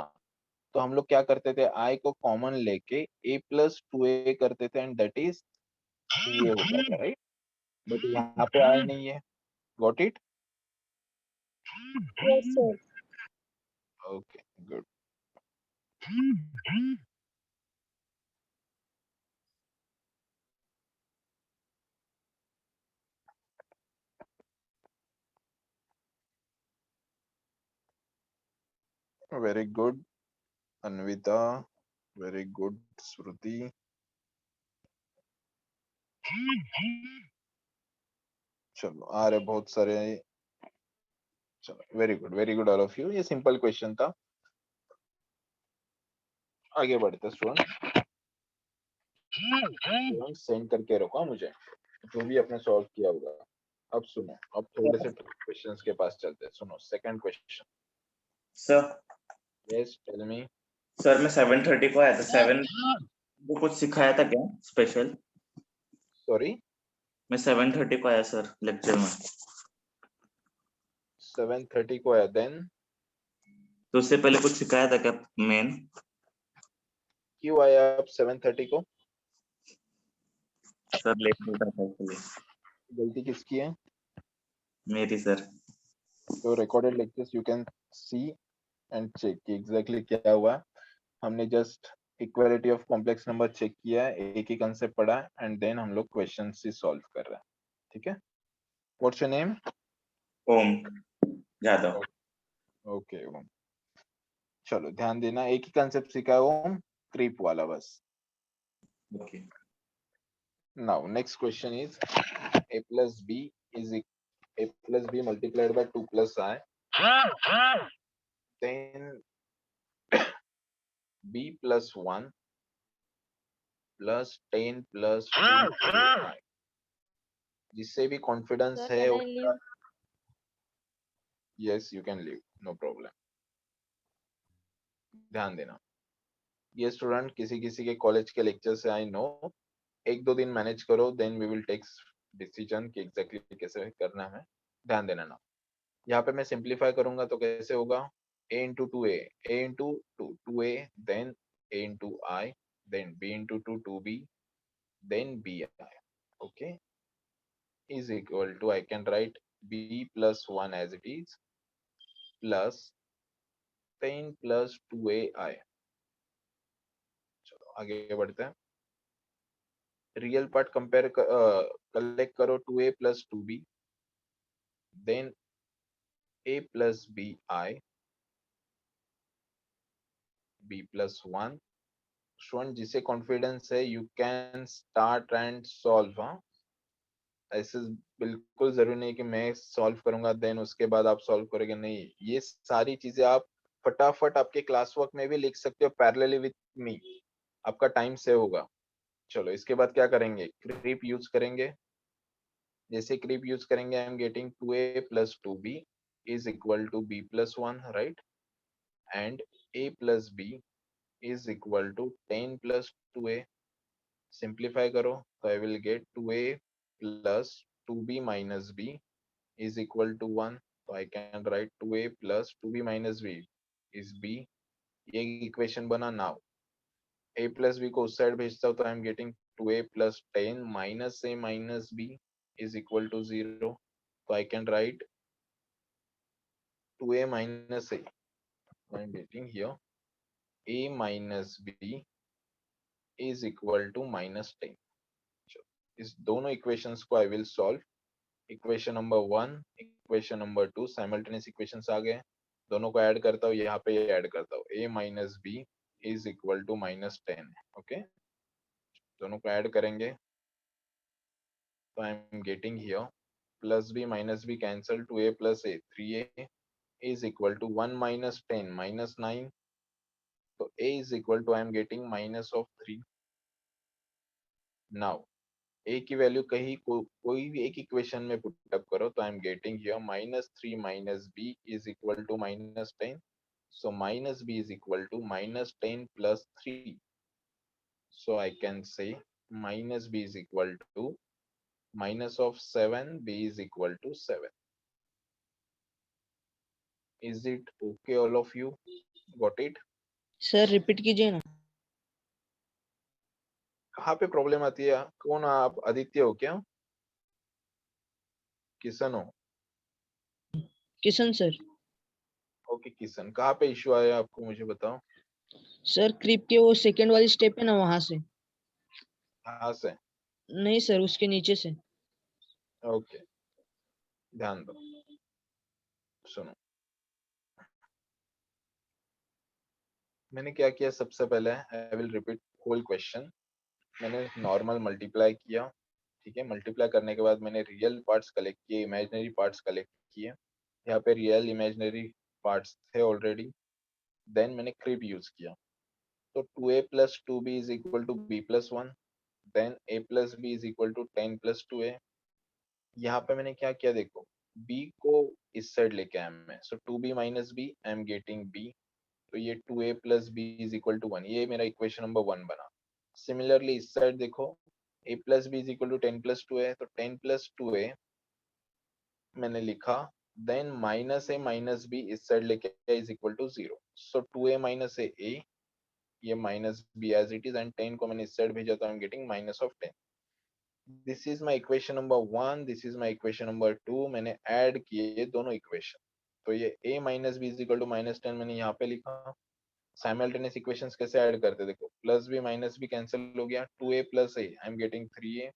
Speaker 1: तो हम लोग क्या करते थे, i को कॉमन लेके a plus 2a करते थे एंड दैट इज 2a होता था, राइट? बट यहाँ पे i नहीं है. Got it?
Speaker 3: Yes sir.
Speaker 1: Okay good. Very good Anvita, very good Shruti. चलो आ रहे बहुत सारे. चलो very good all of you. ये सिंपल क्वेश्चन था. आगे बढ़ते स्टूडेंट. सेंड करके रखो मुझे जो भी आपने सॉल्व किया होगा. अब सुनो, अब थोड़े से क्वेश्चंस के पास चलते हैं. सुनो second question.
Speaker 7: Sir
Speaker 1: yes tell me.
Speaker 7: Sir मैं 7:30 को आया था. 7 को कुछ सिखाया था क्या स्पेशल?
Speaker 1: सॉरी,
Speaker 7: मैं 7:30 को आया सर लेक्चर में.
Speaker 1: 7:30 को आया. देन
Speaker 7: तो उससे पहले कुछ सिखाया था क्या मेन?
Speaker 1: क्यों आया आप 7:30 को?
Speaker 7: सर लेट हो रहा था इसलिए.
Speaker 1: गलती किसकी है?
Speaker 7: मेरी सर.
Speaker 1: तो recorded lectures you can see and check कि एग्जैक्टली क्या हुआ. हमने just equality of complex number check किया है, एक ही कंसेप्ट पढ़ा एंड देन हम लोग क्वेश्चन से सॉल्व कर रहे हैं. ठीक है? What's your name?
Speaker 7: Om Yadav.
Speaker 1: Okay Om. चलो ध्यान देना, एक ही कंसेप्ट सीखा है ओम, क्रीप वाला बस.
Speaker 7: Okay.
Speaker 1: Now next question is a plus b is a plus b multiplied by 2 plus I, then b plus 1 plus 10 plus 2i. जिससे भी कॉन्फिडेंस
Speaker 3: सर
Speaker 1: है.
Speaker 3: Can I leave?
Speaker 1: Yes you can leave, no problem. ध्यान देना ये student किसी किसी के college के लेक्चर से आई नो, 1-2 दिन मैनेज करो, then we will take decision कि एग्जैक्टली कैसे करना है. ध्यान देना ना. यहाँ पे मैं सिंप्लीफाई करूंगा तो कैसे होगा, a into 2a, a into 2a, then a into I, then b into 2b, then bi. Okay, is equal to, I can write b plus 1 as it is plus 10 plus 2ai. चलो आगे बढ़ते हैं. Real part compare collect करो, 2a plus 2b, then a plus bi, b plus 1. Student जिसे confidence है you can start and solve. हाँ, ऐसे बिल्कुल जरूरी नहीं कि मैं सॉल्व करूंगा देन उसके बाद आप सॉल्व करोगे, नहीं. ये सारी चीजें आप फटाफट आपके क्लास वर्क में भी लिख सकते हो पैरेलली विथ मी, आपका टाइम सेव होगा. चलो इसके बाद क्या करेंगे, क्रीप यूज करेंगे. जैसे क्रीप यूज करेंगे, आई am getting 2a plus 2b is equal to b plus 1, right? And a plus b is equal to 10 plus 2a. Simplify करो तो I will get 2a plus 2b minus b is equal to 1. So I can write 2a plus 2b minus b is b. ये equation बना. Now a plus b को उस side भेजता हूँ तो I am getting 2a plus 10 minus a minus b is equal to 0. So I can write 2a minus a. I am getting here a minus b is equal to minus 10. इस दोनों equations को I will solve. Equation number 1, equation number 2 simultaneous equations आ गए. दोनों को add करता हूँ, यहाँ पे ऐड करता हूँ. a minus b is equal to minus 10. Okay, दोनों को ऐड करेंगे तो I am getting here plus b minus b cancel, 2a plus a 3a is equal to 1 minus 10 minus 9. तो a is equal to I am getting minus of 3. Now a की value कहीं कोई भी एक equation में put up करो तो I am getting here -3 minus b is equal to minus 10. So minus b is equal to minus 10 plus 3. So I can say minus b is equal to minus of 7, b is equal to 7. Is it okay all of you? Got it?
Speaker 2: Sir repeat कीजिए ना.
Speaker 1: कहाँ पे problem आती है? कौन आप? आदित्य हो क्या? किशन हो?
Speaker 2: किशन सर.
Speaker 1: ओके किशन, कहाँ पे इश्यू आया आपको मुझे बताओ.
Speaker 2: सर क्रिप के वो सेकंड वाली स्टेप है ना, वहां से.
Speaker 1: कहाँ से?
Speaker 2: नहीं सर, उसके नीचे से.
Speaker 1: ओके, ध्यान दो, सुनो. मैंने क्या किया सबसे पहले, I will repeat whole question. मैंने नॉर्मल मल्टीप्लाई किया, ठीक है. मल्टीप्लाई करने के बाद मैंने रियल पार्ट्स कलेक्ट किए, इमेजिनरी पार्ट्स कलेक्ट किए. यहाँ पे रियल इमेजिनरी पार्ट्स थे ऑलरेडी. देन मैंने क्रिप यूज किया. तो 2a plus 2b is equal to b plus 1. Then a plus b is equal to 10 plus 2a. यहाँ पे मैंने क्या किया देखो, b को इस साइड लेके आया मैं. सो 2b minus b I am getting b. तो ये 2a plus b is equal to 1. ये मेरा इक्वेशन नंबर 1 बना. सिमिलरली इस साइड देखो, a plus b is equal to 10 plus 2a. तो 10 plus 2a मैंने लिखा. Then minus a minus b इस साइड लेके is equal to 0. So 2a minus a, ये minus b as it is, and 10 को मैंने इस साइड भेजा तो I am getting minus of 10. This is my equation number 1, this is my equation number 2. मैंने add किए दोनों इक्वेशन. तो ये a minus b is equal to minus 10 मैंने यहाँ पे लिखा. साइमल्टेनियस इक्वेशंस कैसे ऐड करते देखो, plus b minus b cancel हो गया. 2a plus a I am getting 3a.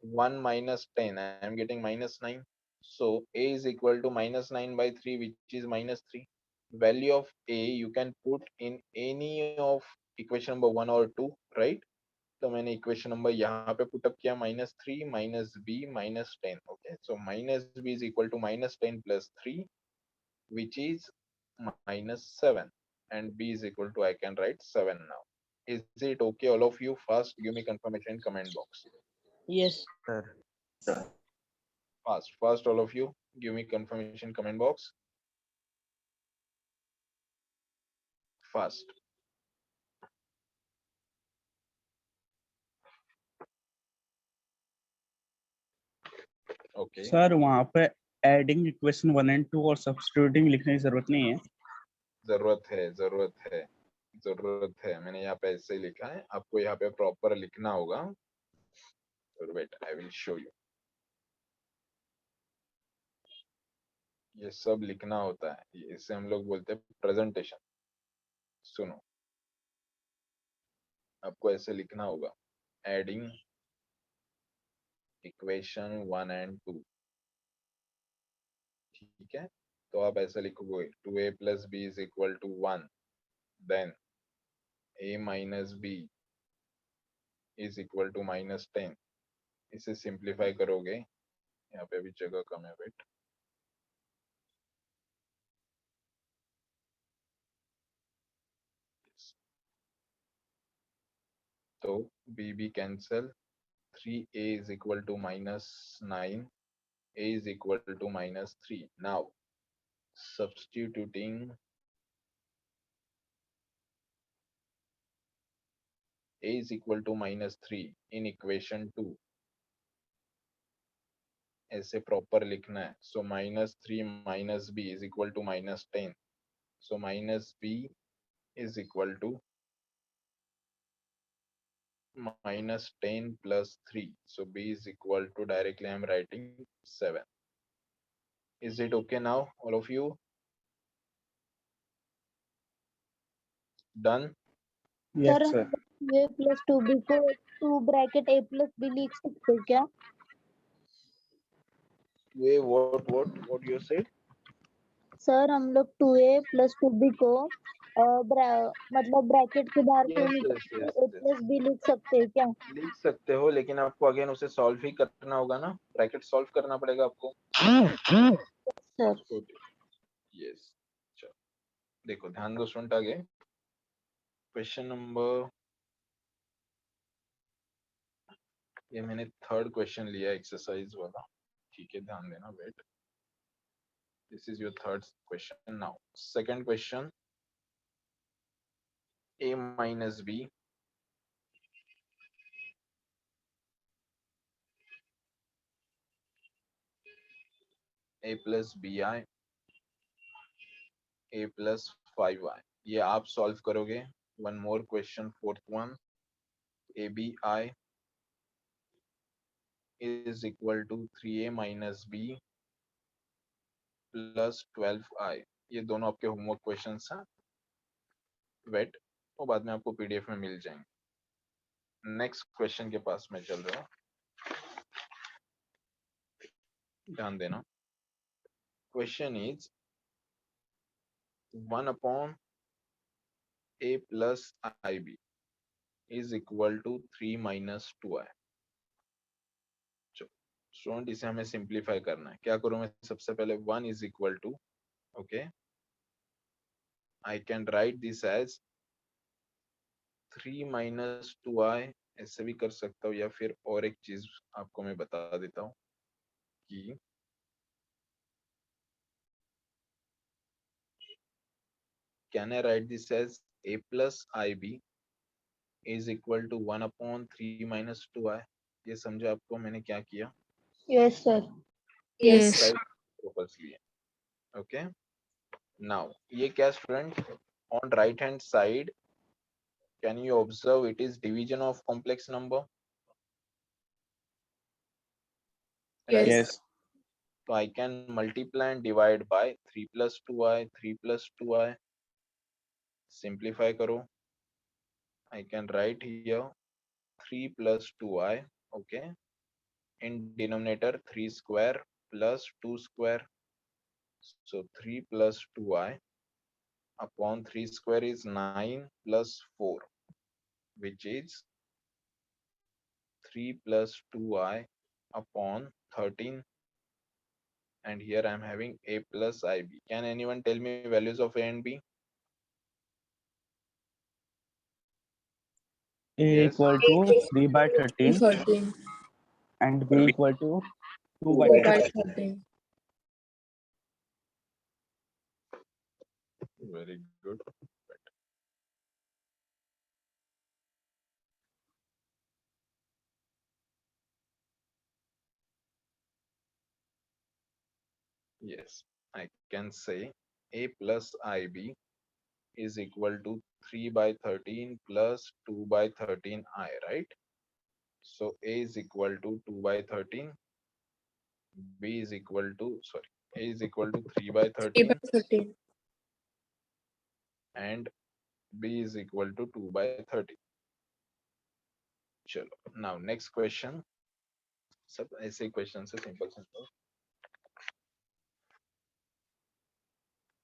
Speaker 1: 1 minus 10 I am getting minus 9. So a is equal to minus 9 by 3, which is minus 3. Value of a you can put in any of equation number 1 or 2, right? तो मैंने equation number यहाँ पे put up किया, -3 minus b minus 10. Okay, so minus b is equal to minus 10 plus 3, which is minus 7, and b is equal to I can write 7 now. Is it okay all of you? First give me confirmation in comment box.
Speaker 2: Yes.
Speaker 1: Fast all of you give me confirmation comment box. Fast. Okay,
Speaker 5: sir वहाँ पे adding equation 1 and 2 और substituting लिखने की जरूरत नहीं है.
Speaker 1: जरूरत है. मैंने यहाँ पे ऐसे ही लिखा है, आपको यहाँ पे प्रॉपर लिखना होगा. Wait, I will show you. ये सब लिखना होता है, इसे हम लोग बोलते हैं प्रेजेंटेशन. सुनो, आपको ऐसे लिखना होगा, एडिंग इक्वेशन 1 and 2. ठीक है, तो आप ऐसे लिखोगे 2a plus b is equal to 1. Then a minus b is equal to minus 10. इसे सिंप्लीफाई करोगे, यहाँ पे भी जगह कम है. वेट, तो b cancel. 3a is equal to minus 9, a is equal to minus 3. Now substituting a is equal to -3 in equation 2 ऐसे proper लिखना है. So -3 minus b is equal to -10. So minus b is equal to -10 plus 3. So b is equal to, directly I am writing 7. Is it okay now, all of you? Done?
Speaker 5: Yes,
Speaker 3: sir
Speaker 5: sir.
Speaker 3: हम a plus to be को 2 bracket a plus B लिख सकते हैं क्या?
Speaker 1: Wait, what you said?
Speaker 3: Sir हम लोग 2a plus 2b को मतलब ब्रैकेट के बाहर
Speaker 1: Yes,
Speaker 3: को
Speaker 1: yes,
Speaker 3: निकाल
Speaker 1: yes,
Speaker 3: के a
Speaker 1: yes.
Speaker 3: प्लस बी लिख सकते हैं क्या?
Speaker 1: लिख सकते हो, लेकिन आपको अगेन उसे सॉल्व ही करना होगा ना, ब्रैकेट सॉल्व करना पड़ेगा आपको.
Speaker 3: सर
Speaker 1: यस, चलो देखो, ध्यान दो स्टूडेंट. आगे क्वेश्चन नंबर, ये मैंने थर्ड क्वेश्चन लिया एक्सरसाइज वाला, ठीक है, ध्यान देना. Wait, this is your third question. Now second question, a minus b a plus bi a plus 5i, ये आप सॉल्व करोगे. One more question, fourth one, abi is equal to 3a minus b plus 12i. ये दोनों आपके homework questions हैं. Wait, वो बाद में आपको पीडीएफ में मिल जाएंगे. नेक्स्ट क्वेश्चन के पास मैं चल रहा हूँ, ध्यान देना. Question is 1 upon a plus ib is equal to 3 minus 2i. Student, इसे हमें सिंप्लीफाई करना है. क्या करूं मैं? सबसे पहले 1 is equal to, okay, I can write this as 3 minus 2i, ऐसे भी कर सकता हूँ, या फिर और एक चीज आपको मैं बता देता हूँ कि can I write this as a plus ib is equal to 1 upon 3 minus 2i. ये समझो आपको मैंने क्या किया?
Speaker 3: Yes sir.
Speaker 6: Yes.
Speaker 1: Right, purposely. Okay, now ये क्या student, on right hand side, can you observe it is division of complex number?
Speaker 6: Yes.
Speaker 5: Yes.
Speaker 1: So I can multiply and divide by 3 plus 2i, 3 plus 2i. Simplify करो. I can write here 3 plus 2i, okay. In denominator 3 square plus 2 square. So 3 plus 2i upon 3 square is 9 plus 4, which is 3 plus 2i upon 13. And here I am having a plus ib. Can anyone tell me values of a and b?
Speaker 5: A
Speaker 1: Yes.
Speaker 5: equal to 3 by 13
Speaker 6: 13.
Speaker 5: and B equal to 2 by
Speaker 6: 2 by
Speaker 5: 13.
Speaker 6: 13.
Speaker 1: Very good. Yes, I can say a plus ib is equal to 3 by 13 plus 2 by 13i, right? So a is equal to 2 by 13, b is equal to, sorry, a is equal to 3 by
Speaker 6: 3 by
Speaker 1: 13
Speaker 6: 13.
Speaker 1: and b is equal to 2 by 13. चलो, now next question. सब ऐसे question से simple simple.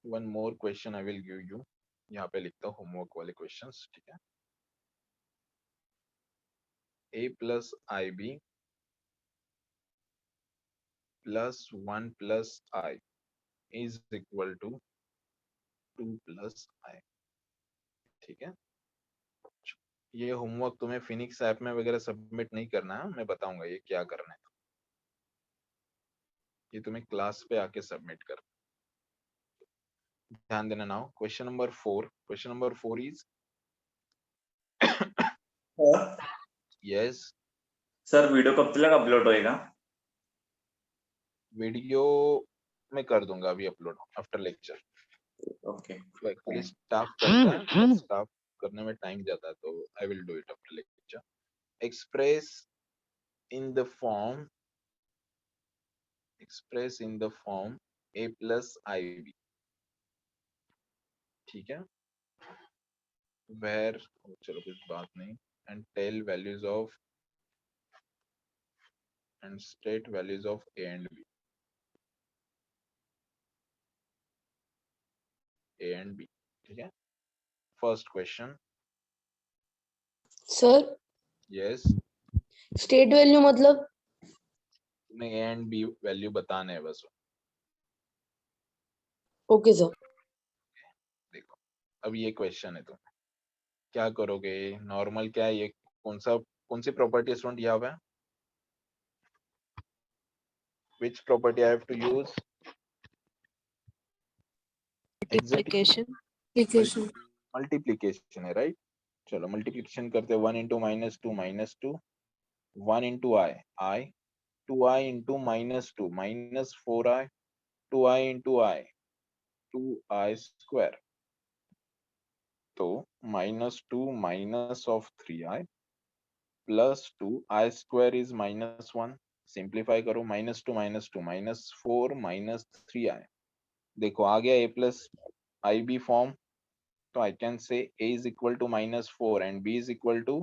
Speaker 1: One more question I will give you. यहाँ पे लिखता हूँ homework वाले questions, ठीक है. a plus ib plus 1 plus I is equal to 2 plus I. ठीक है. ये होमवर्क तुम्हें फिनिक्स ऐप में वगैरह सबमिट नहीं करना है, मैं बताऊंगा ये क्या करना है. ये तुम्हें क्लास पे आके सबमिट कर. ध्यान देना. Now question number 4. Question number 4 is
Speaker 7: sir
Speaker 1: yes
Speaker 7: sir video कब तक अपलोड होएगा?
Speaker 1: वीडियो मैं कर दूंगा अभी अपलोड आफ्टर लेक्चर।
Speaker 7: ओके
Speaker 1: तो एक्चुअली स्टाफ करता है, स्टाफ करने में टाइम जाता है, तो I will do it after lecture. Express in the form a plus ib, ठीक है, where चलो कुछ बात नहीं, and tell values of and state values of a and b, ठीक है। First question,
Speaker 6: sir
Speaker 1: yes,
Speaker 6: state value मतलब
Speaker 1: तुम्हें a and b वैल्यू बताना है बस।
Speaker 6: Okay sir.
Speaker 1: देखो अब ये क्वेश्चन है, तुम क्या करोगे? नॉर्मल क्या है ये, कौन सी प्रॉपर्टी स्टूडेंट यहाँ पे, which property I have to use? Exactly
Speaker 6: application
Speaker 1: multiplication है, राइट? चलो मल्टीप्लिकेशन करते हैं, 1 into minus two, 1 into I, 2i into -2 -4i, 2i into I, 2i square, तो -2 minus of 3i plus 2, I square is -1, simplify करो, -2 -4 -3i, देखो आ गया a plus I B form, तो I can say a is equal to -4 and b is equal to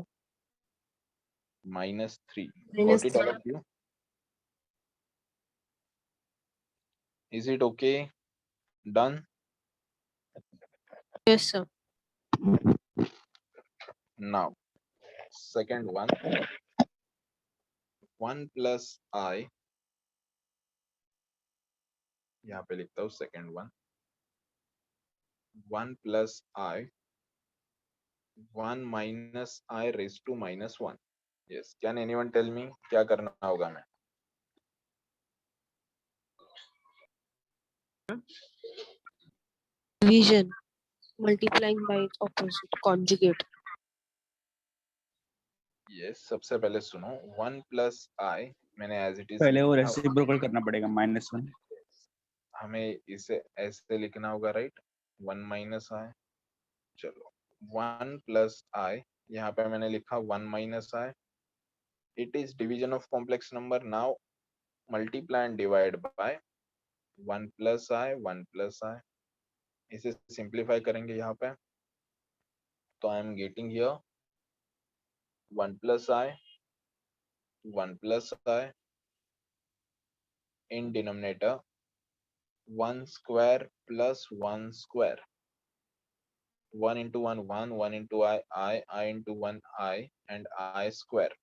Speaker 1: -3. Got it, all of you? Is it okay? Done?
Speaker 6: Yes sir.
Speaker 1: Now, second one, 1 plus I, यहाँ पे लिखता हूँ second one, 1 plus I, 1 minus I raised to -1. Yes, can anyone tell me क्या करना होगा मैं?
Speaker 6: Division multiplying by it's opposite conjugate.
Speaker 1: Yes, सबसे पहले सुनो, 1 plus I मैंने as it is
Speaker 5: पहले वो
Speaker 1: लिखा,
Speaker 5: रेसिप्रोकल करना पड़ेगा -1।
Speaker 1: हमें इसे ऐसे लिखना होगा, राइट? 1 माइनस आई, चलो 1 प्लस आई, यहाँ पे मैंने लिखा 1 minus I, it is division of complex number, now multiply and divide by 1 plus I, 1 plus I, इसे सिंप्लीफाई करेंगे यहाँ पे, तो I am getting here 1 plus I, 1 plus I, in denominator 1 square plus 1 square, 1 into 1 1 into I into 1 I and I square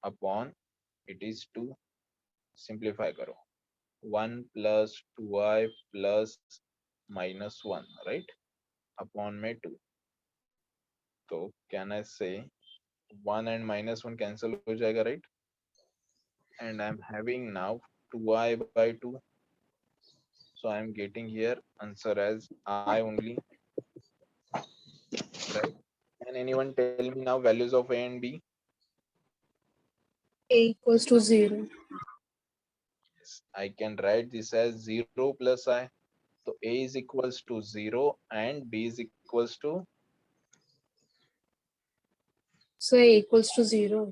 Speaker 1: upon, it is 2, simplify करो, 1 plus 2i plus -1, right, upon में 2, तो can I say 1 and -1 cancel हो जाएगा, right, and I am having now 2i by 2, so I am getting here answer as I only, right? Can anyone tell me now values of A and B?
Speaker 6: A equals to 0.
Speaker 1: Yes, I can write this as 0 plus I. So A is equals to 0 and B is equals to,
Speaker 6: So A equals to 0.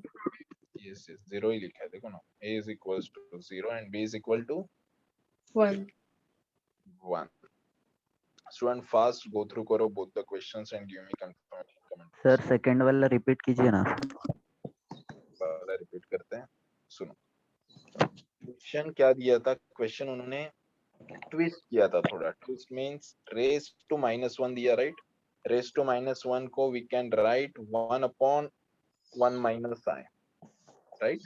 Speaker 1: yes, 0 ही लिखा है, देखो ना, A is equals to 0 and B is equal to
Speaker 6: 1.
Speaker 1: 1. Student, fast go through करो both the questions and give me comment.
Speaker 9: Sir second वाला repeat कीजिए ना।
Speaker 1: वाला repeat करते हैं, सुनो क्वेश्चन क्या दिया था, क्वेश्चन उन्होंने ट्विस्ट किया था थोड़ा, ट्विस्ट मींस रेस टू -1 दिया, राइट, रेस टू -1 को we can write 1 upon 1 minus I, right,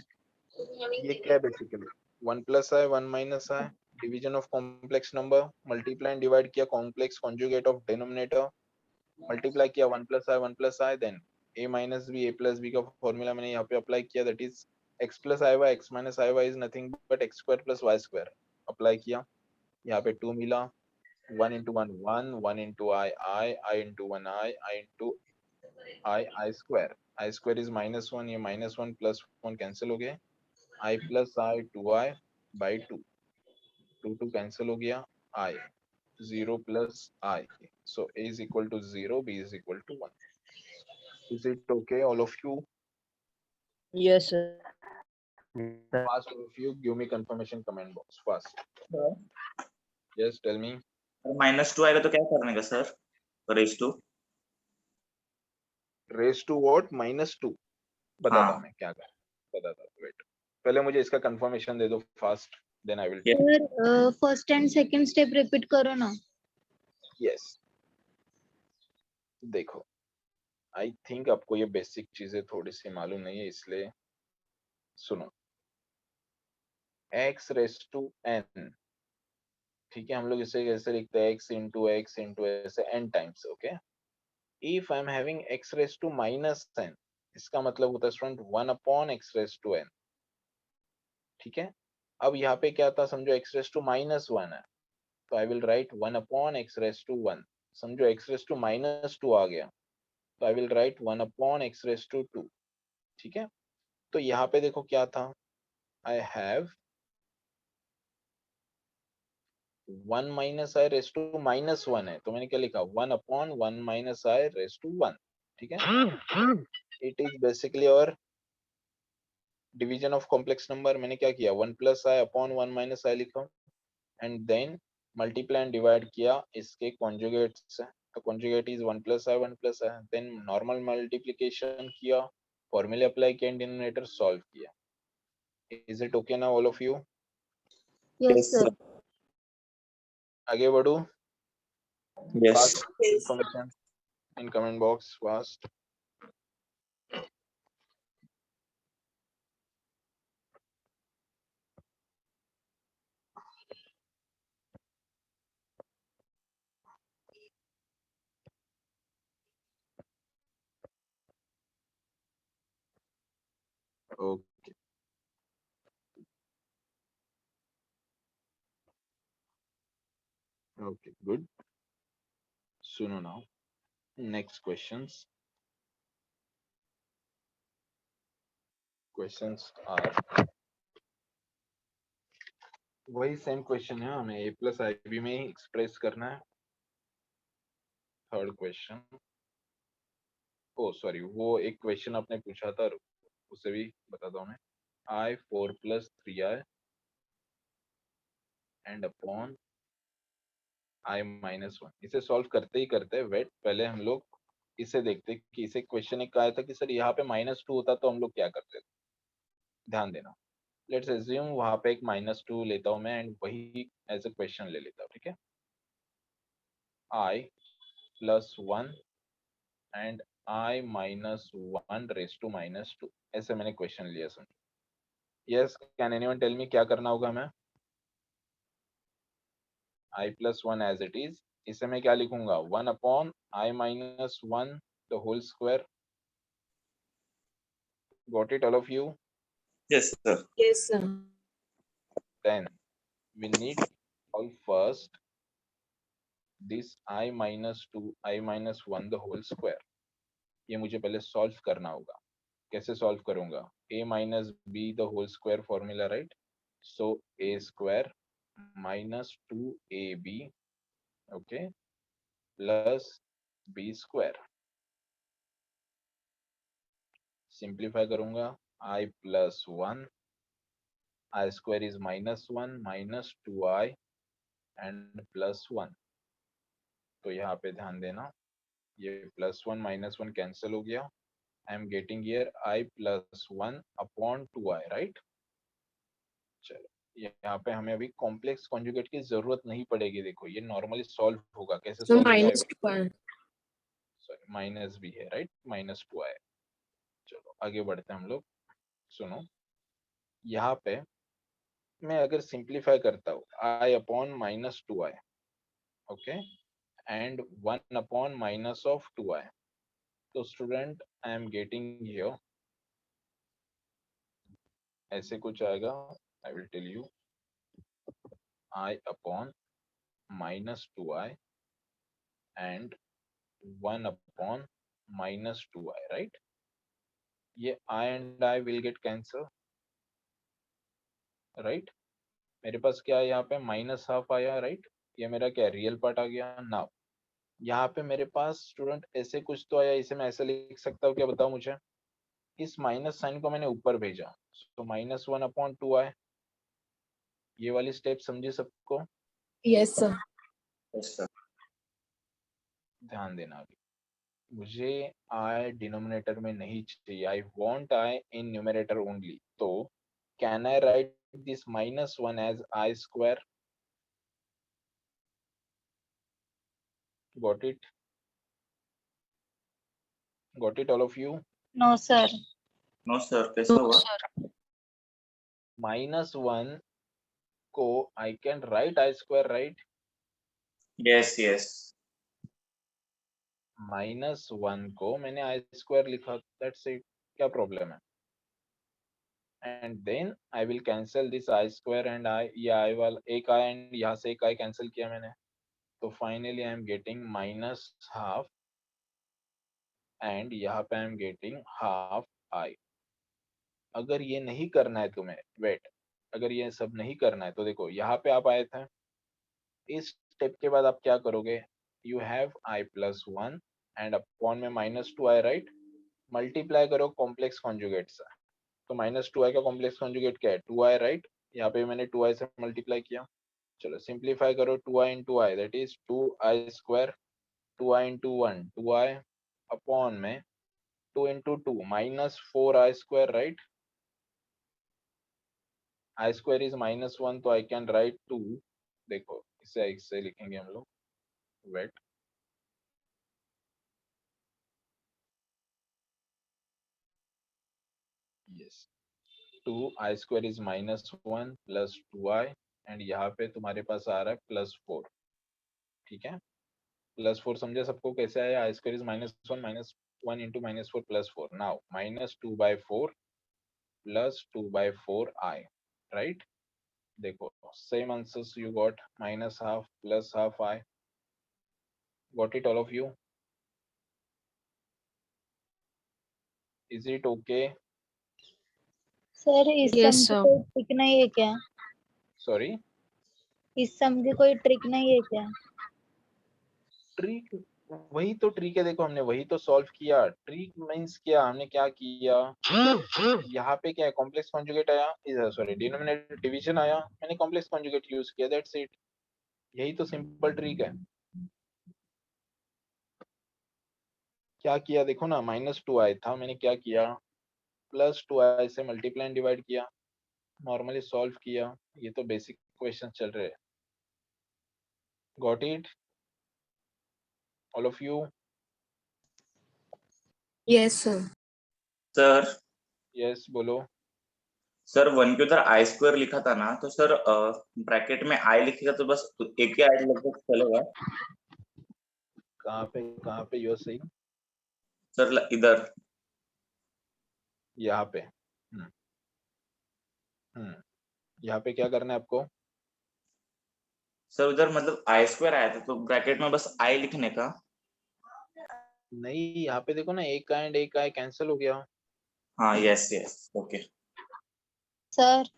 Speaker 1: ये क्या है basically 1 plus I 1 minus I, division of complex number, multiply and divide किया, complex conjugate of denominator, multiply किया 1 plus I, then a minus B, a plus B का formula मैंने यहाँ पे apply किया, that is x plus I Y, x minus I Y is nothing but X square plus Y square, apply किया, यहाँ पे 2 मिला, 1 into 1 1 1 into I into 1 I into I square is -1, ये -1 +1 कैंसिल हो गए, I plus I 2I by 2, 2 cancel हो गया, I 0 plus I, so A is equal to 0, B is equal to 1. Is it okay, all of you?
Speaker 2: Yes sir.
Speaker 1: Fast, all of you, give me confirmation comment box fast. Yes, tell me.
Speaker 7: -2 आएगा तो क्या करने का sir? Raise to
Speaker 1: Raise to what? -2. बताता हूँ मैं क्या कर, बताता हूँ, wait. पहले मुझे इसका confirmation दे दो fast, then I will tell you.
Speaker 3: Sir first and second step repeat करो ना.
Speaker 1: Yes. देखो, I think आपको ये बेसिक चीजें थोड़ी सी मालूम नहीं है, इसलिए सुनो. x raised to n, ठीक है, हम लोग इसे कैसे लिखते हैं, x into ऐसे n times, okay? If I am having x raised to -n, इसका मतलब होता है student 1 upon x raised to n, ठीक है. अब यहाँ पे क्या था, समझो x raised to -1 है, तो I will write 1 upon x raised to 1. समझो x raised to -2 आ गया, तो I will write 1 upon x raised to 2, ठीक है. तो यहाँ पे देखो क्या था, I have 1 minus I raised to -1 है, तो मैंने क्या लिखा, 1 upon 1 minus I raised to 1, ठीक है. It is basically our division of complex number. मैंने क्या किया, 1 plus I upon 1 minus I लिखा, and then multiply and divide किया इसके conjugate से, तो conjugate is 1 plus I, then normal multiplication किया, formula apply किया, denominator solve किया. Is it okay now, all of you?
Speaker 3: Yes sir.
Speaker 1: आगे बढ़ू.
Speaker 7: Yes
Speaker 1: Fast information in comment box fast. Okay. Okay, good. सुनो now. Next questions. Questions are वही same question है, हमें a plus ib में ही express करना है. थर्ड क्वेश्चन, ओ sorry, वो एक क्वेश्चन आपने पूछा था, उसे भी बताता हूँ मैं. I 4 plus 3I and upon I minus 1. इसे सॉल्व करते ही करते वेट, पहले हम लोग इसे देखते कि इसे क्वेश्चन एक आया था कि सर यहाँ पे -2 होता तो हम लोग क्या करते थे. ध्यान देना. लेट्स अज्यूम वहां पे एक -2 लेता हूं मैं, एंड वही एज अ क्वेश्चन ले लेता हूं, ठीक है. I plus 1 and I minus 1 raised to -2, ऐसे मैंने क्वेश्चन लिया, समझो. Yes, can anyone tell me क्या करना होगा. मैं I plus 1 as it is, इसे मैं क्या लिखूंगा, 1 upon I minus 1 the whole square. Got it, all of you?
Speaker 7: Yes sir
Speaker 6: Yes, sir.
Speaker 1: Then we need to solve first this I minus 2 I minus 1 the whole square. ये मुझे पहले solve करना होगा. कैसे सॉल्व करूंगा, a minus b the whole square formula, right? So a square minus 2ab, okay, plus b square. Simplify करूंगा, I plus 1, I square is -1 minus 2I and plus 1. तो यहाँ पे ध्यान देना, ये +1 -1 कैंसिल हो गया. I am getting here I plus 1 upon 2I, right. चलो, यहाँ पे हमें अभी कॉम्प्लेक्स कॉन्जुगेट की जरूरत नहीं पड़ेगी. देखो ये नॉर्मली सॉल्व होगा, कैसे
Speaker 6: So
Speaker 1: सॉल्व होगा,
Speaker 6: -2.
Speaker 1: सॉरी माइनस भी है, राइट, -2I. चलो आगे बढ़ते हैं हम लोग. सुनो, यहाँ पे मैं अगर सिंप्लीफाई करता हूँ I upon -2I, okay, and 1 upon minus of 2I, तो student I am getting here ऐसे कुछ आएगा. I will tell you, I upon -2I and 1 upon minus 2i, right? ये I and I will get cancel, right? मेरे पास क्या है यहाँ पे माइनस हाफ आया, राइट? ये मेरा क्या रियल पार्ट आ गया। नाउ यहाँ पे मेरे पास स्टूडेंट ऐसे कुछ तो आया, इसे मैं ऐसे लिख सकता हूँ क्या, बताओ मुझे। इस माइनस साइन को मैंने ऊपर भेजा, तो -1/2i। ये वाली स्टेप समझे सबको?
Speaker 6: Yes, sir.
Speaker 7: Yes, sir.
Speaker 1: ध्यान देना अभी, मुझे i डिनोमिनेटर में नहीं चाहिए, I want i in numerator only. तो can I write this -1 as i²? Got it? Got it, all of you?
Speaker 3: No, sir.
Speaker 7: No, sir. कैसा
Speaker 6: No,
Speaker 7: हुआ?
Speaker 6: sir.
Speaker 1: -1 को I can write i², right?
Speaker 7: Yes, yes.
Speaker 1: -1 को मैंने i² लिखा, that's it। क्या problem है? And then I will cancel this i² and i, ये i वाला एक i एंड यहाँ से एक i कैंसिल किया मैंने, तो finally I am getting -12 and यहाँ पे आई एम गेटिंग हाफ i। अगर ये नहीं करना है तुम्हें, वेट, अगर ये सब नहीं करना है तो देखो यहाँ पे आप आए थे, इस स्टेप के बाद आप क्या करोगे, you have i+1 and upon में -2i, राइट? मल्टीप्लाई करो कॉम्प्लेक्स कॉन्जुगेट से, तो -2i का कॉम्प्लेक्स कॉन्जुगेट क्या है, 2i, राइट? यहाँ पे मैंने 2i से मल्टीप्लाई किया। चलो सिंप्लीफाई करो, 2i into i, that is 2i², 2i into 1 2i upon में 2 into 2 -4i², right? i² is -1, तो आई कैन राइट 2, देखो इसे लिखेंगे हम लोग, wait, yes, 2i² is -1 plus 2i and यहाँ पे तुम्हारे पास आ रहा है +4, ठीक है? +4 समझे सबको कैसे आया, i² is -1 into -4 +4, now -2/4 plus 2/4i, right? देखो same answers you got, -12 plus half i। Got it all of you? Is it okay?
Speaker 3: Sir इस
Speaker 6: Yes,
Speaker 3: सम की
Speaker 6: sir.
Speaker 3: कोई ट्रिक नहीं है क्या?
Speaker 1: सॉरी,
Speaker 3: इस सम की कोई ट्रिक नहीं है क्या?
Speaker 1: ट्रिक, वही तो ट्रिक है, देखो हमने वही तो सॉल्व किया। ट्रिक मींस क्या, हमने क्या किया, यहाँ पे क्या है, कॉम्प्लेक्स कॉन्जुगेट आया, सॉरी डिनोमिनेटर डिवीजन आया, मैंने कॉम्प्लेक्स कॉन्जुगेट यूज किया, दैट्स इट। यही तो सिंपल ट्रिक है। क्या किया देखो ना, -2i था, मैंने क्या किया, +2i से मल्टीप्लाई एंड डिवाइड किया, नॉर्मली सॉल्व किया। ये तो बेसिक क्वेश्चन चल रहे हैं। Got it all of you?
Speaker 6: Yes, sir.
Speaker 7: Sir,
Speaker 1: yes बोलो।
Speaker 7: सर 1 के उधर i² लिखा था ना, तो सर ब्रैकेट में i लिखेगा तो बस एक ही i लगभग चलेगा?
Speaker 1: कहाँ पे यू आर सेइंग?
Speaker 7: सर इधर
Speaker 1: यहाँ पे यहाँ पे क्या करना है आपको?
Speaker 7: सर उधर मतलब i² आया था, तो ब्रैकेट में बस i लिखने का?
Speaker 1: नहीं, यहाँ पे देखो ना, एक का एंड एक का कैंसिल हो गया।
Speaker 7: हाँ, yes yes, okay.
Speaker 3: Sir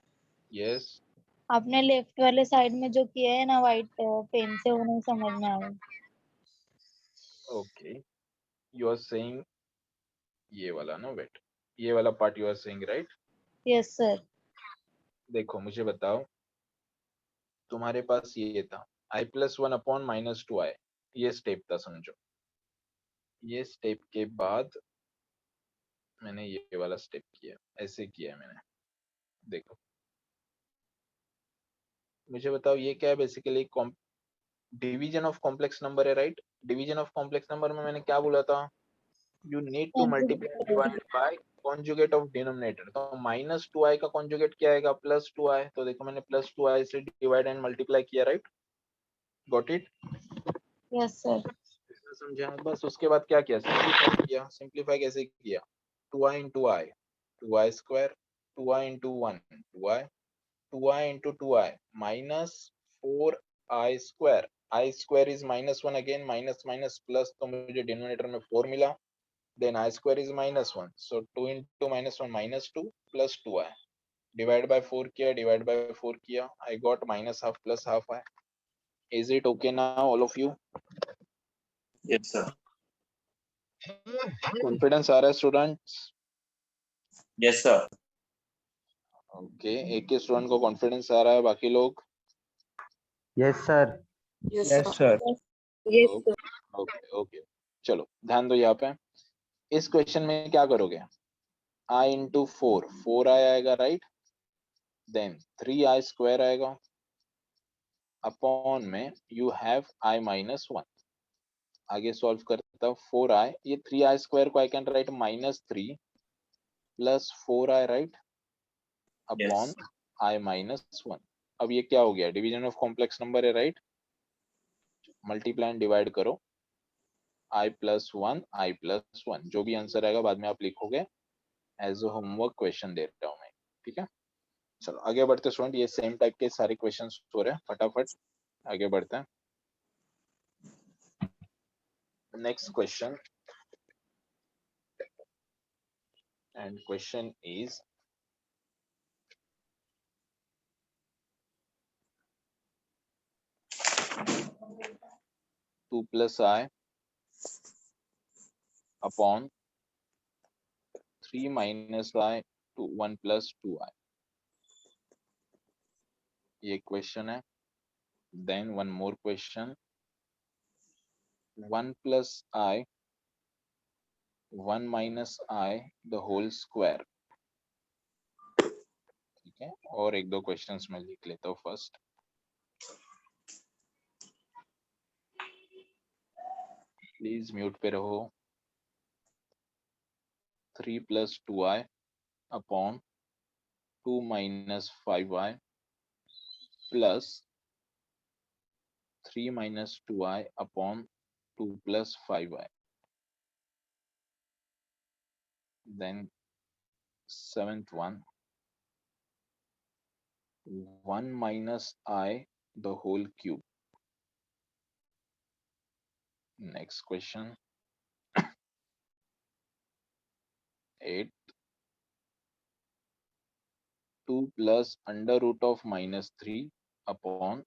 Speaker 1: yes,
Speaker 3: आपने लेफ्ट वाले साइड में जो किया है ना वाइट पेन से, वो नहीं समझ में आया।
Speaker 1: ओके, यू आर सेइंग ये वाला ना, वेट, ये वाला part you are saying, right?
Speaker 3: Yes sir.
Speaker 1: देखो मुझे बताओ, तुम्हारे पास ये था i+1 अपॉन -2i, ये स्टेप था समझो। ये स्टेप के बाद मैंने ये वाला स्टेप किया, ऐसे किया है मैंने। देखो मुझे बताओ, ये क्या है, basically division of complex number है, right? Division of complex number में मैंने क्या बोला था, you need to multiply and divide by conjugate of denominator। तो -2i का conjugate क्या आएगा, +2i। तो देखो मैंने +2i से डिवाइड एंड मल्टीप्लाई किया, right? Got it?
Speaker 3: Yes sir.
Speaker 1: समझा? बस उसके बाद क्या किया, सिंप्लीफाई किया। सिंप्लीफाई कैसे किया, 2i into i, 2i², 2i into 1 2i, 2i into 2i -4i²। i² is -1 again, minus minus plus, तो मुझे डिनोमिनेटर में 4 मिला। then I square is -1, so 2 into -1 -2 plus 2i, divide by 4 किया, divide by 4 किया, I got -half plus half i. Is it okay now, all of you?
Speaker 7: Yes, sir.
Speaker 1: Confidence आ रहा है students?
Speaker 7: Yes, sir.
Speaker 1: Okay, एक के student को confidence आ रहा है, बाकी लोग?
Speaker 9: Yes sir.
Speaker 6: Yes,
Speaker 5: Yes,
Speaker 6: sir.
Speaker 5: sir.
Speaker 3: Yes, sir.
Speaker 1: Okay okay, चलो ध्यान दो यहाँ पे। इस क्वेश्चन में क्या करोगे? i इंटू 4 i आएगा, राइट? देन 3i स्क्वायर आएगा, अपॉन में यू हैव i -1। आगे सॉल्व करता हूँ, 4i, ये 3i स्क्वायर को आई can right -3 plus 4i, right? Upon i -1। अब ये क्या हो गया? डिवीजन ऑफ कॉम्प्लेक्स नंबर है, राइट? मल्टीप्लाई एंड डिवाइड करो, i + 1 i + 1, जो भी आंसर आएगा बाद में आप लिखोगे, एज अ होमवर्क क्वेश्चन दे रहा हूँ मैं, ठीक है? चलो आगे बढ़ते स्टूडेंट, ये सेम टाइप के सारे क्वेश्चंस हो रहे हैं, फटाफट आगे बढ़ते हैं। Next question, and question is two plus i upon 3 minus i to 1 + 2i, ये क्वेश्चन है। Then one more question, 1 + i 1 minus i the whole square, ठीक है? और एक दो क्वेश्चंस मैं लिख लेता हूँ फर्स्ट। प्लीज म्यूट पे रहो। 3 + 2i upon 2 minus 5i plus 3 minus 2i upon 2 + 5i। Then seventh one, 1 minus i the whole cube. Next question 8, 2 plus under root of -3 upon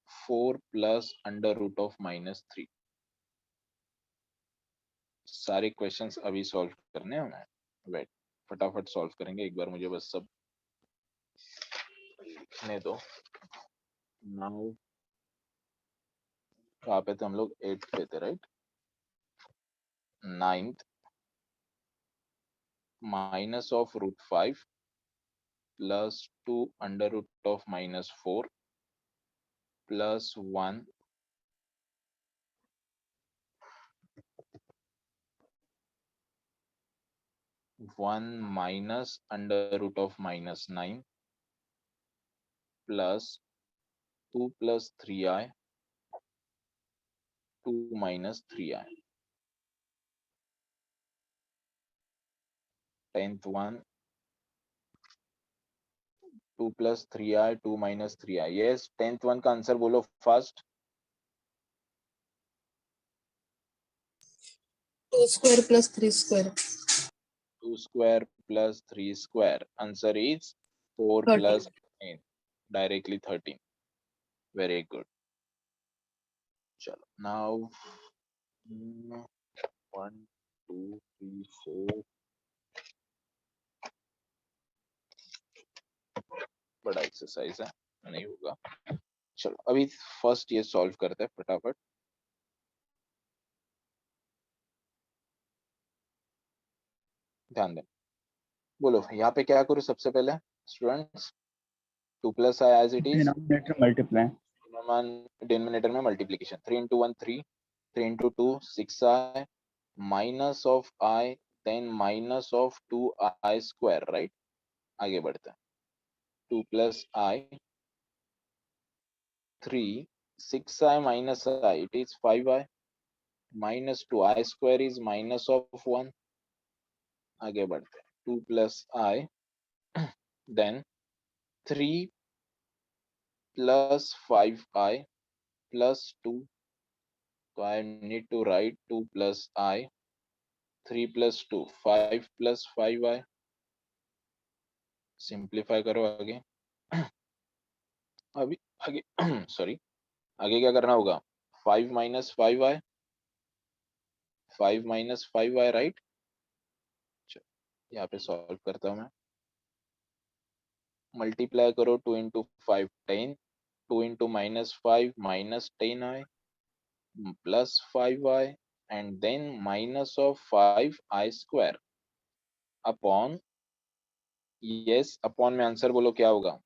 Speaker 1: 4 plus under root of -3। सारे questions अभी solve करने हैं हमें, wait फटाफट solve करेंगे, एक बार मुझे बस सब लिखने दो। नाउ कहाँ पे थे हम लोग? 8 पे थे, right? 9th minus of √5 plus 2 under root of -4 plus 1 minus under root of -9 plus 2 + 3i 2 minus 3i। 10th one, 2 + 3i 2 minus 3i। Yes, 10th one का आंसर बोलो fast.
Speaker 6: 2 square plus 3 square.
Speaker 1: 2 square plus 3 square. Answer is 4
Speaker 6: 13.
Speaker 1: plus 8. Directly 13. Very good. Chalo. Now 1, 2, 3, 4. बड़ा exercise है, नहीं होगा। चलो अभी first ये solve करते हैं फटाफट। ध्यान दें, बोलो यहाँ पे क्या करूँ सबसे पहले students? 2 + i as it is,
Speaker 5: Denominator multiply.
Speaker 1: Denominator में multiplication, 3 × 1 3, 3 × 2 6i minus of i, then minus of 2i square, right? आगे बढ़ते हैं। 2 + i 3, 6i minus i, it is 5i minus 2i square is minus of 1। आगे बढ़ते हैं, 2 + i then 3 + 5i plus 2, so I need to write 2 + i, 3 plus 2 5 plus 5y, simplify करो आगे। अभी आगे सॉरी, आगे क्या करना होगा? 5 minus 5y, 5 minus 5y, right. यहाँ पे सॉल्व करता हूँ मैं। मल्टीप्लाई करो 2 into 5 10, 2 into minus 5 minus 10i plus 5y and then minus of 5i square upon, yes upon में आंसर बोलो क्या होगा?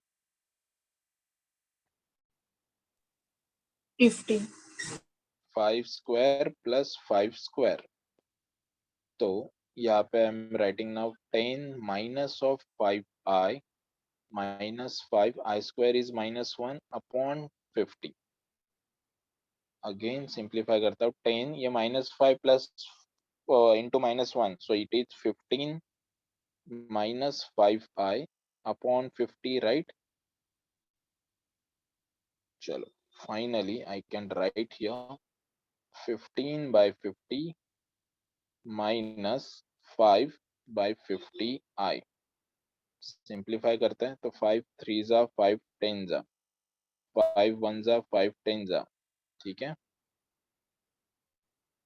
Speaker 6: 15.
Speaker 1: 5 square plus 5 square। तो यहाँ पे I am writing now 10 minus of 5i minus 5i square is minus 1 upon 50। Again simplify करता हूँ। 10 ये -5 plus into -1, so it is 15 minus 5i upon 50, right. चलो finally I can write here 15 by 50 minus 5 by 50i। Simplify करते हैं तो 5 3 जा 5 10 जा 5 1 जा 5 10 जा, ठीक है।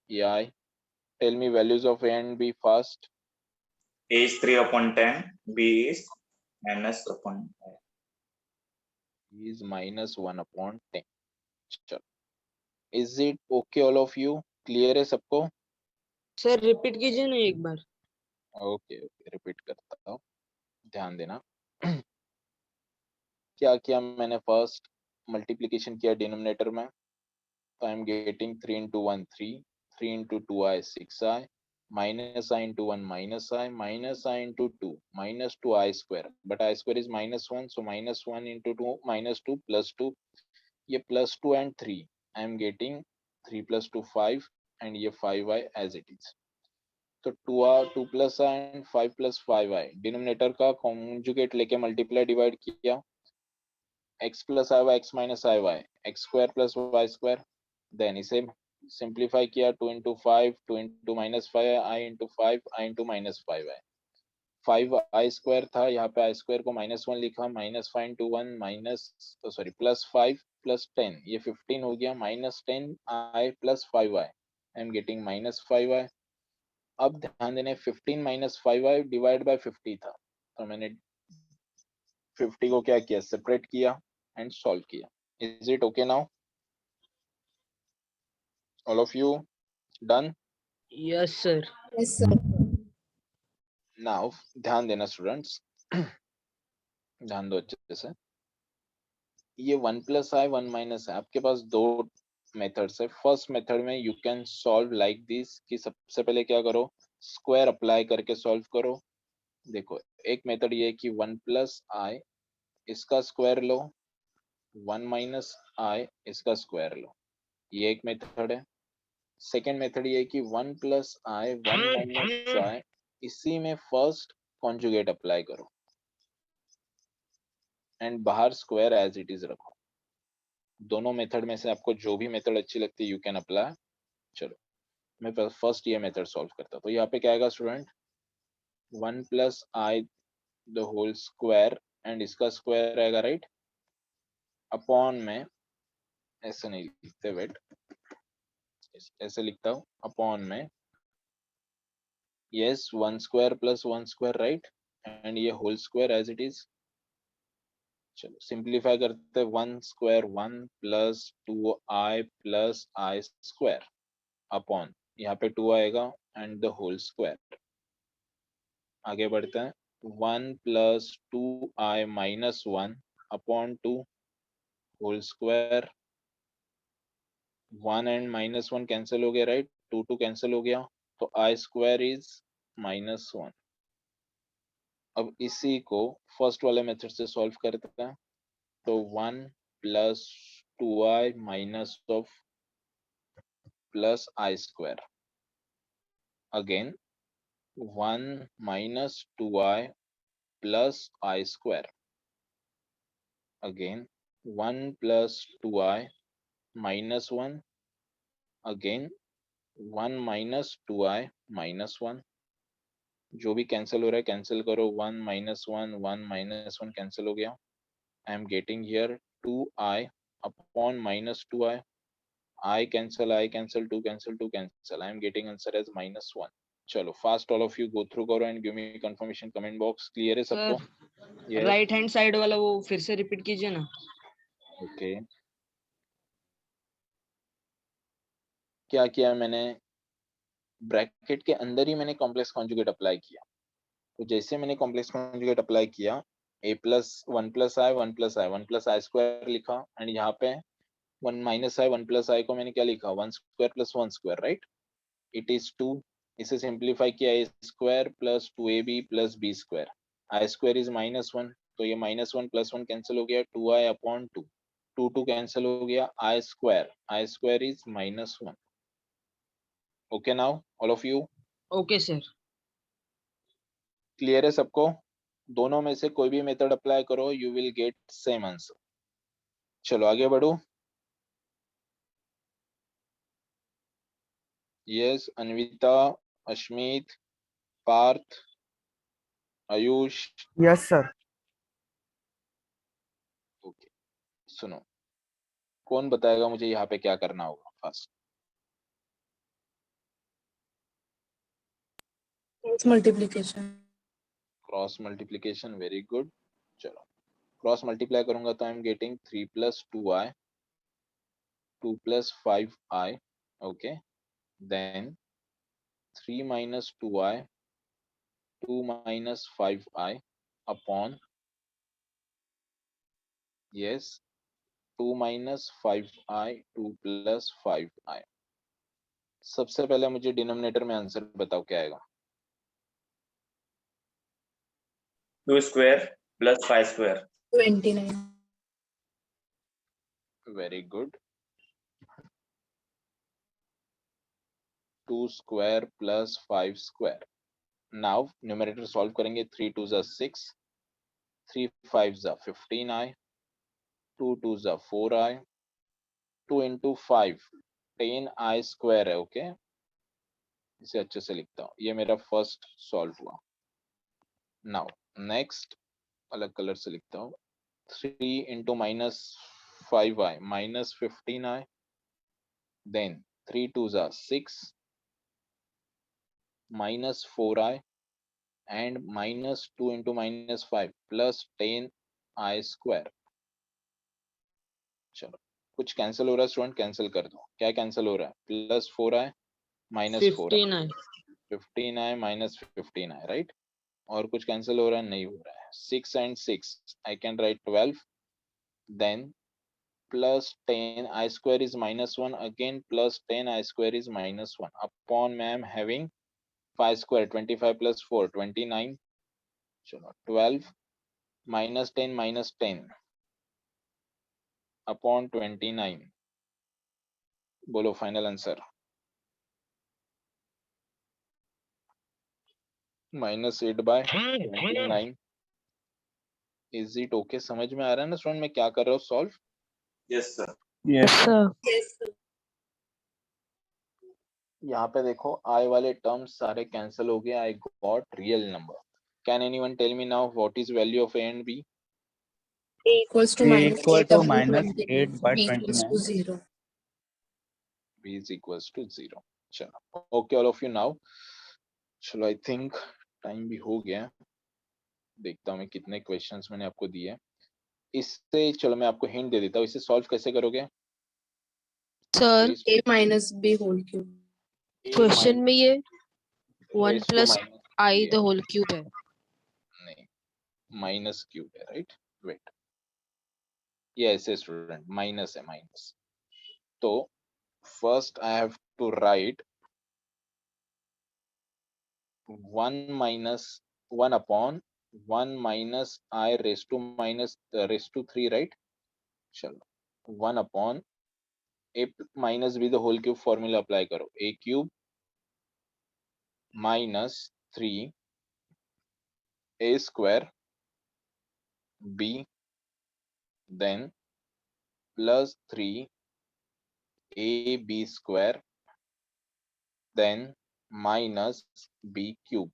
Speaker 1: Yeah, tell me values of A and B fast.
Speaker 7: A is 3 upon 10, B is minus upon 10.
Speaker 1: Is minus 1 upon 10। चलो, is it okay all of you? Clear है सबको?
Speaker 2: सर रिपीट कीजिए ना एक बार।
Speaker 1: ओके ओके, रिपीट करता हूँ, ध्यान देना। क्या किया मैंने? फर्स्ट मल्टीप्लीकेशन किया डिनोमिनेटर में, तो I am getting 3 into 1 3, 3 into 2i 6i, minus I into 1 minus I into 2 minus 2i square, but I square is -1, so -1 into 2 minus 2 plus 2, ये plus 2 and 3, I am getting 3 plus 2 5 and ये 5i as it is। तो 2 plus I and 5 plus 5i denominator का conjugate लेके multiply divide किया, x plus iy x minus iy x square plus y square, then इसे simplify किया 2 into 5 2 into minus 5 I into 5 I into minus 5i, 5i square था, यहाँ पे i square को -1 लिखा, -5 into 1 minus sorry plus 5 plus 10, ये 15 हो गया, -10i plus 5i, I am getting -5i। अब ध्यान देने 15 minus 5i डिवाइड बाय 50 था, तो मैंने 50 को क्या किया? सेपरेट किया एंड सॉल्व किया। Is it okay now? All of you done?
Speaker 2: Yes sir.
Speaker 6: Yes, sir.
Speaker 1: Now ध्यान देना स्टूडेंट्स, ध्यान दो अच्छे से। ये 1 plus I 1 minus I, आपके पास दो मेथड्स है। फर्स्ट मेथड में you can solve like this, कि सबसे पहले क्या करो? स्क्वायर अप्लाई करके सॉल्व करो। देखो एक मेथड ये है कि 1 plus I इसका स्क्वायर लो, 1 minus I इसका स्क्वायर लो, ये एक मेथड है। सेकेंड मेथड ये है कि 1 plus I 1 minus I, इसी में फर्स्ट कॉन्जुगेट अप्लाई करो एंड बाहर स्क्वायर एज इट इज रखो। दोनों मेथड में से आपको जो भी मेथड अच्छी लगती है यू कैन अप्लाई। चलो मैं फर्स्ट ये मेथड सॉल्व करता हूँ। तो यहाँ पे क्या आएगा student? 1 plus I the whole square and इसका स्क्वायर आएगा, राइट। अपॉन में ऐसे नहीं लिखते, वेट ऐसे लिखता हूँ, अपॉन में yes 1 square plus 1 square, right, and ये whole square as it is. चलो सिंप्लीफाई करते हैं, 1 square 1 plus 2i plus I square upon, यहाँ पे 2 आएगा एंड द होल स्क्वायर। आगे बढ़ते हैं, 1 plus 2i minus 1 upon 2 whole square. 1 and -1 cancel हो गया, राइट, 2 कैंसिल हो गया, तो I स्क्वायर इज -1। अब इसी को फर्स्ट वाले मेथड से सॉल्व करते हैं, तो 1 plus 2i minus of plus I square, again 1 minus 2i plus I square, again 1 plus 2i minus 1, again 1 minus 2i minus 1, जो भी कैंसिल हो रहा है कैंसिल करो, 1 minus 1 1 minus 1 कैंसिल हो गया. I am getting here 2i upon minus 2i. I cancel, 2 cancel, 2 cancel. I am getting answer as minus 1. चलो fast all of you go through करो and give me confirmation comment box. Clear है सबको?
Speaker 2: Sir right hand side वाला वो फिर से repeat कीजिए ना.
Speaker 1: ओके. क्या किया मैंने, ब्रैकेट के अंदर ही मैंने कॉम्प्लेक्स कॉन्जुगेट अप्लाई किया. तो जैसे मैंने कॉम्प्लेक्स कॉन्जुगेट अप्लाई किया, a plus 1 plus i 1 plus i 1 plus i square लिखा, एंड यहाँ पे 1 minus i 1 plus i को मैंने क्या लिखा, 1 square plus 1 square, right. It is 2. इसे सिंप्लीफाई किया, a square plus 2ab plus b square. i square is minus 1, तो ये माइनस 1 प्लस 1 कैंसिल हो गया, 2i अपॉन 2. 2 कैंसिल हो गया, i square is minus 1. Okay now all of you
Speaker 2: okay sir.
Speaker 1: Clear है सबको? दोनों में से कोई भी मेथड अप्लाई करो, you will get same answer. चलो आगे बढ़ो. Yes, Anvita, Ashmit, Parth, Ayush.
Speaker 9: Yes sir.
Speaker 1: Okay, सुनो, कौन बताएगा मुझे यहाँ पे क्या करना होगा first?
Speaker 6: Multiplication.
Speaker 1: Cross multiplication, very good. चलो क्रॉस मल्टीप्लाई करूंगा तो I am getting 3 plus 2i 2 plus 5i. Okay, then 3 minus 2i 2 minus 5i upon, yes, 2 minus 5i 2 plus 5i. सबसे पहले मुझे डिनोमिनेटर में आंसर बताओ क्या आएगा.
Speaker 7: 2 square plus 5 square.
Speaker 6: 29.
Speaker 1: Very good. 2 square plus 5 square. Now numerator solve करेंगे. 3 2 जा 6, 3 5 जा 15i, 2 2 जा 4i, 2 into 5 10i स्क्वायर है. ओके, इसे अच्छे से लिखता हूँ. ये मेरा फर्स्ट सॉल्व हुआ. नाउ नेक्स्ट अलग कलर से लिखता हूँ. 3 into minus 5i minus 15i, then 3 2 जा 6 minus 4i and minus 2 into minus 5 plus 10i square. चलो कुछ कैंसिल हो रहा है स्टूडेंट, कैंसिल कर दो. क्या कैंसिल हो रहा है? Plus 4i minus 4i,
Speaker 2: 15i.
Speaker 1: 15i minus 15i, right. और कुछ कैंसिल हो रहा है? नहीं हो रहा है. 6 and 6 I can right 12, then plus 10i square is minus 1, again plus 10i square is minus 1 upon ma'am having 5 square 25 plus 4 29. चलो 12 minus 10 upon 29. बोलो final answer. -8 by 29. Is it okay? समझ में आ रहा है ना स्टूडेंट मैं क्या कर रहा हूँ solve?
Speaker 7: Yes, sir.
Speaker 5: Yes.
Speaker 6: Sir.
Speaker 1: यहाँ पे देखो आई वाले टर्म्स सारे कैंसिल हो गए. I got real number. Can anyone tell me now what is value of a and b?
Speaker 6: A equals to
Speaker 5: A
Speaker 6: minus
Speaker 5: equal
Speaker 6: 8
Speaker 5: to
Speaker 6: upon
Speaker 5: minus
Speaker 6: 29.
Speaker 5: 8 by
Speaker 6: B equals to
Speaker 5: 29.
Speaker 6: 0.
Speaker 1: b is equals to 0. चलो okay all of you now. चलो I think time भी हो गया. देखता हूँ मैं कितने questions मैंने आपको दिए. इससे चलो मैं आपको हिंट दे देता हूँ. इसे सॉल्व कैसे करोगे?
Speaker 6: Sir,
Speaker 1: Please.
Speaker 6: A minus B whole cube.
Speaker 1: A
Speaker 6: question में ये 1
Speaker 1: raised to
Speaker 6: plus
Speaker 1: minus
Speaker 6: I
Speaker 1: ये
Speaker 6: the whole cube है.
Speaker 1: नहीं, माइनस क्यूब है, right. Wait, yes student, minus है, माइनस. तो first I have to write 1 minus 1 upon 1 minus I raised to minus raised to 3, right? चलो 1 upon a minus b the whole cube formula apply करो. a cube minus 3 a square b then plus 3 a b square then minus b cube.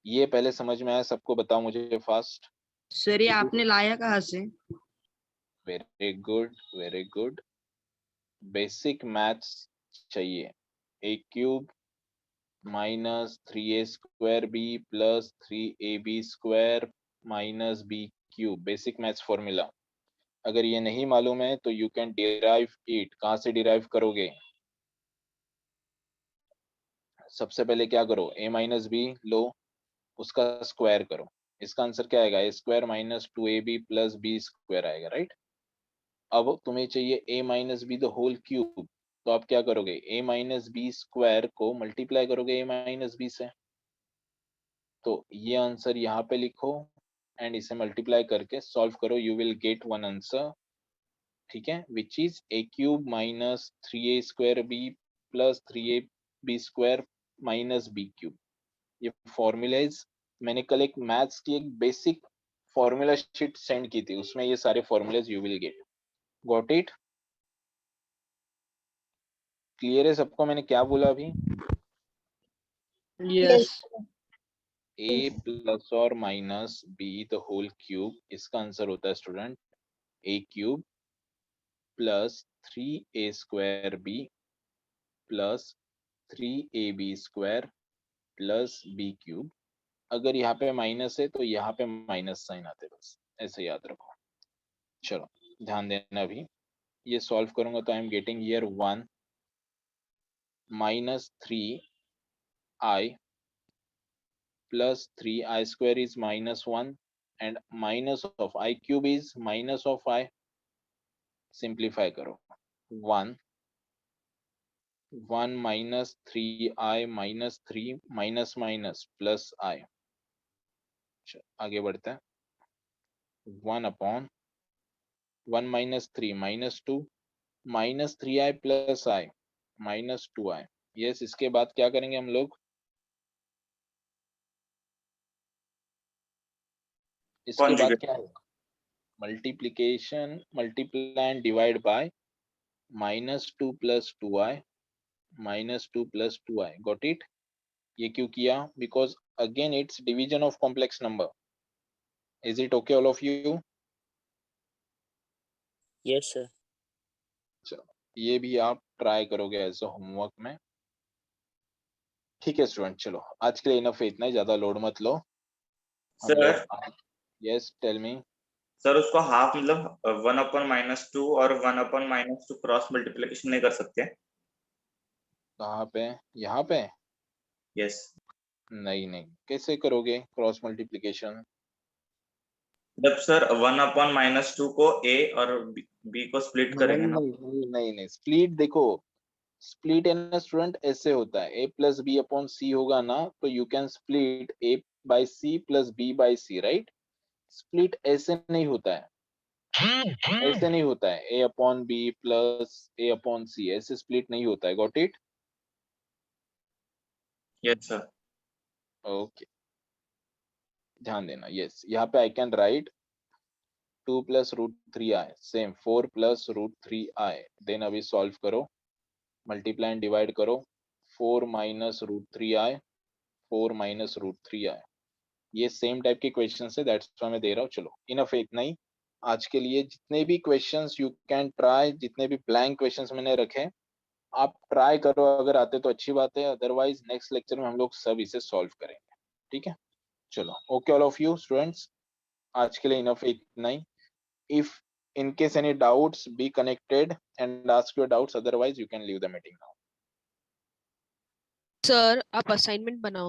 Speaker 1: ये पहले समझ में आया सबको? बताओ मुझे फास्ट।
Speaker 2: सर ये आपने लाया कहाँ से?
Speaker 1: Very good, very good. Basic maths चाहिए। A cube minus 3a² b plus 3ab² minus b cube, basic maths formula. अगर ये नहीं मालूम है तो यू कैन डिराइव इट। कहाँ से डिराइव करोगे? सबसे पहले क्या करो, a माइनस बी लो, उसका स्क्वायर करो। इसका आंसर क्या आएगा? a² minus 2ab plus b² आएगा, राइट। अब तुम्हें चाहिए a minus b the whole cube, तो आप क्या करोगे? a माइनस b² को मल्टीप्लाई करोगे a माइनस बी से। तो ये आंसर यहाँ पे लिखो एंड इसे मल्टीप्लाई करके सॉल्व करो, you will get one answer, ठीक है, which is a cube minus 3a² b plus 3ab² minus b cube. ये फॉर्मूलाज मैंने कल एक मैथ्स की एक बेसिक फॉर्मूला शीट सेंड की थी, उसमें ये सारे formulas you will get. Got it? Clear है सबको मैंने क्या बोला अभी?
Speaker 2: यस।
Speaker 1: a प्लस और minus b the whole cube, इसका आंसर होता है student a cube plus 3a² b plus 3ab² plus b cube. अगर यहाँ पे माइनस है तो यहाँ पे माइनस साइन आते, बस ऐसे याद रखो। चलो ध्यान देना, अभी ये सॉल्व करूंगा तो I am getting here 1 minus 3i plus 3i² is minus 1 and minus of i cube is minus of i। Simplify करो, 1 minus 3i minus 3 minus minus plus i। आगे बढ़ते हैं, 1 upon 1 minus 3 minus 2 minus 3i plus i minus 2i। Yes, इसके बाद क्या करेंगे हम लोग? इसके बाद
Speaker 7: Conjugate.
Speaker 1: क्या होगा? Multiplication, multiply and divide bye minus 2 plus 2i minus 2 plus 2i। Got it? ये क्यों किया? Because again it's division of complex number. Is it okay all of you?
Speaker 10: Yes, sir.
Speaker 1: चलो ये भी आप ट्राई करोगे एज अ होमवर्क में, ठीक है स्टूडेंट। चलो आज के लिए इनफ है, इतना ही, ज्यादा लोड मत लो।
Speaker 7: Sir
Speaker 1: yes tell me.
Speaker 7: Sir उसको हाफ मतलब 1/-2 और 1/-2 क्रॉस मल्टीप्लिकेशन नहीं कर सकते?
Speaker 1: कहाँ पे? यहाँ पे?
Speaker 7: यस।
Speaker 1: नहीं नहीं, कैसे करोगे क्रॉस मल्टीप्लिकेशन?
Speaker 7: जब सर 1/-2 को a और b को स्प्लिट करेंगे ना,
Speaker 1: नहीं, स्प्लिट देखो, स्प्लिट है ना स्टूडेंट, ऐसे होता है a plus b upon c होगा ना, तो you can split a by c plus b by c, right. Split ऐसे नहीं होता है, ऐसे नहीं होता है a upon b plus a upon c, ऐसे स्प्लिट नहीं होता है। Got it?
Speaker 7: Yes sir.
Speaker 1: Okay, ध्यान देना। यस, यहाँ पे I can write 2 plus root 3i, same 4 plus root 3i। Then अभी सॉल्व करो, मल्टीप्लाई एंड डिवाइड करो, 4 minus root 3i, 4 minus root 3i। ये सेम टाइप के क्वेश्चन है, दैट्स व्हाई मैं दे रहा हूँ। चलो इनफ है, इतना ही आज के लिए। जितने भी क्वेश्चंस यू कैन ट्राई, जितने भी ब्लैंक क्वेश्चंस मैंने रखे आप ट्राई करो, अगर आते तो अच्छी बात है, अदरवाइज नेक्स्ट लेक्चर में हम लोग सब इसे सॉल्व करेंगे, ठीक है। चलो okay all of you students, आज के लिए इनफ है, इतना ही। If in case any doubts, be connected and ask your doubts, otherwise you can leave the meeting now.
Speaker 6: Sir आप असाइनमेंट बनाओ।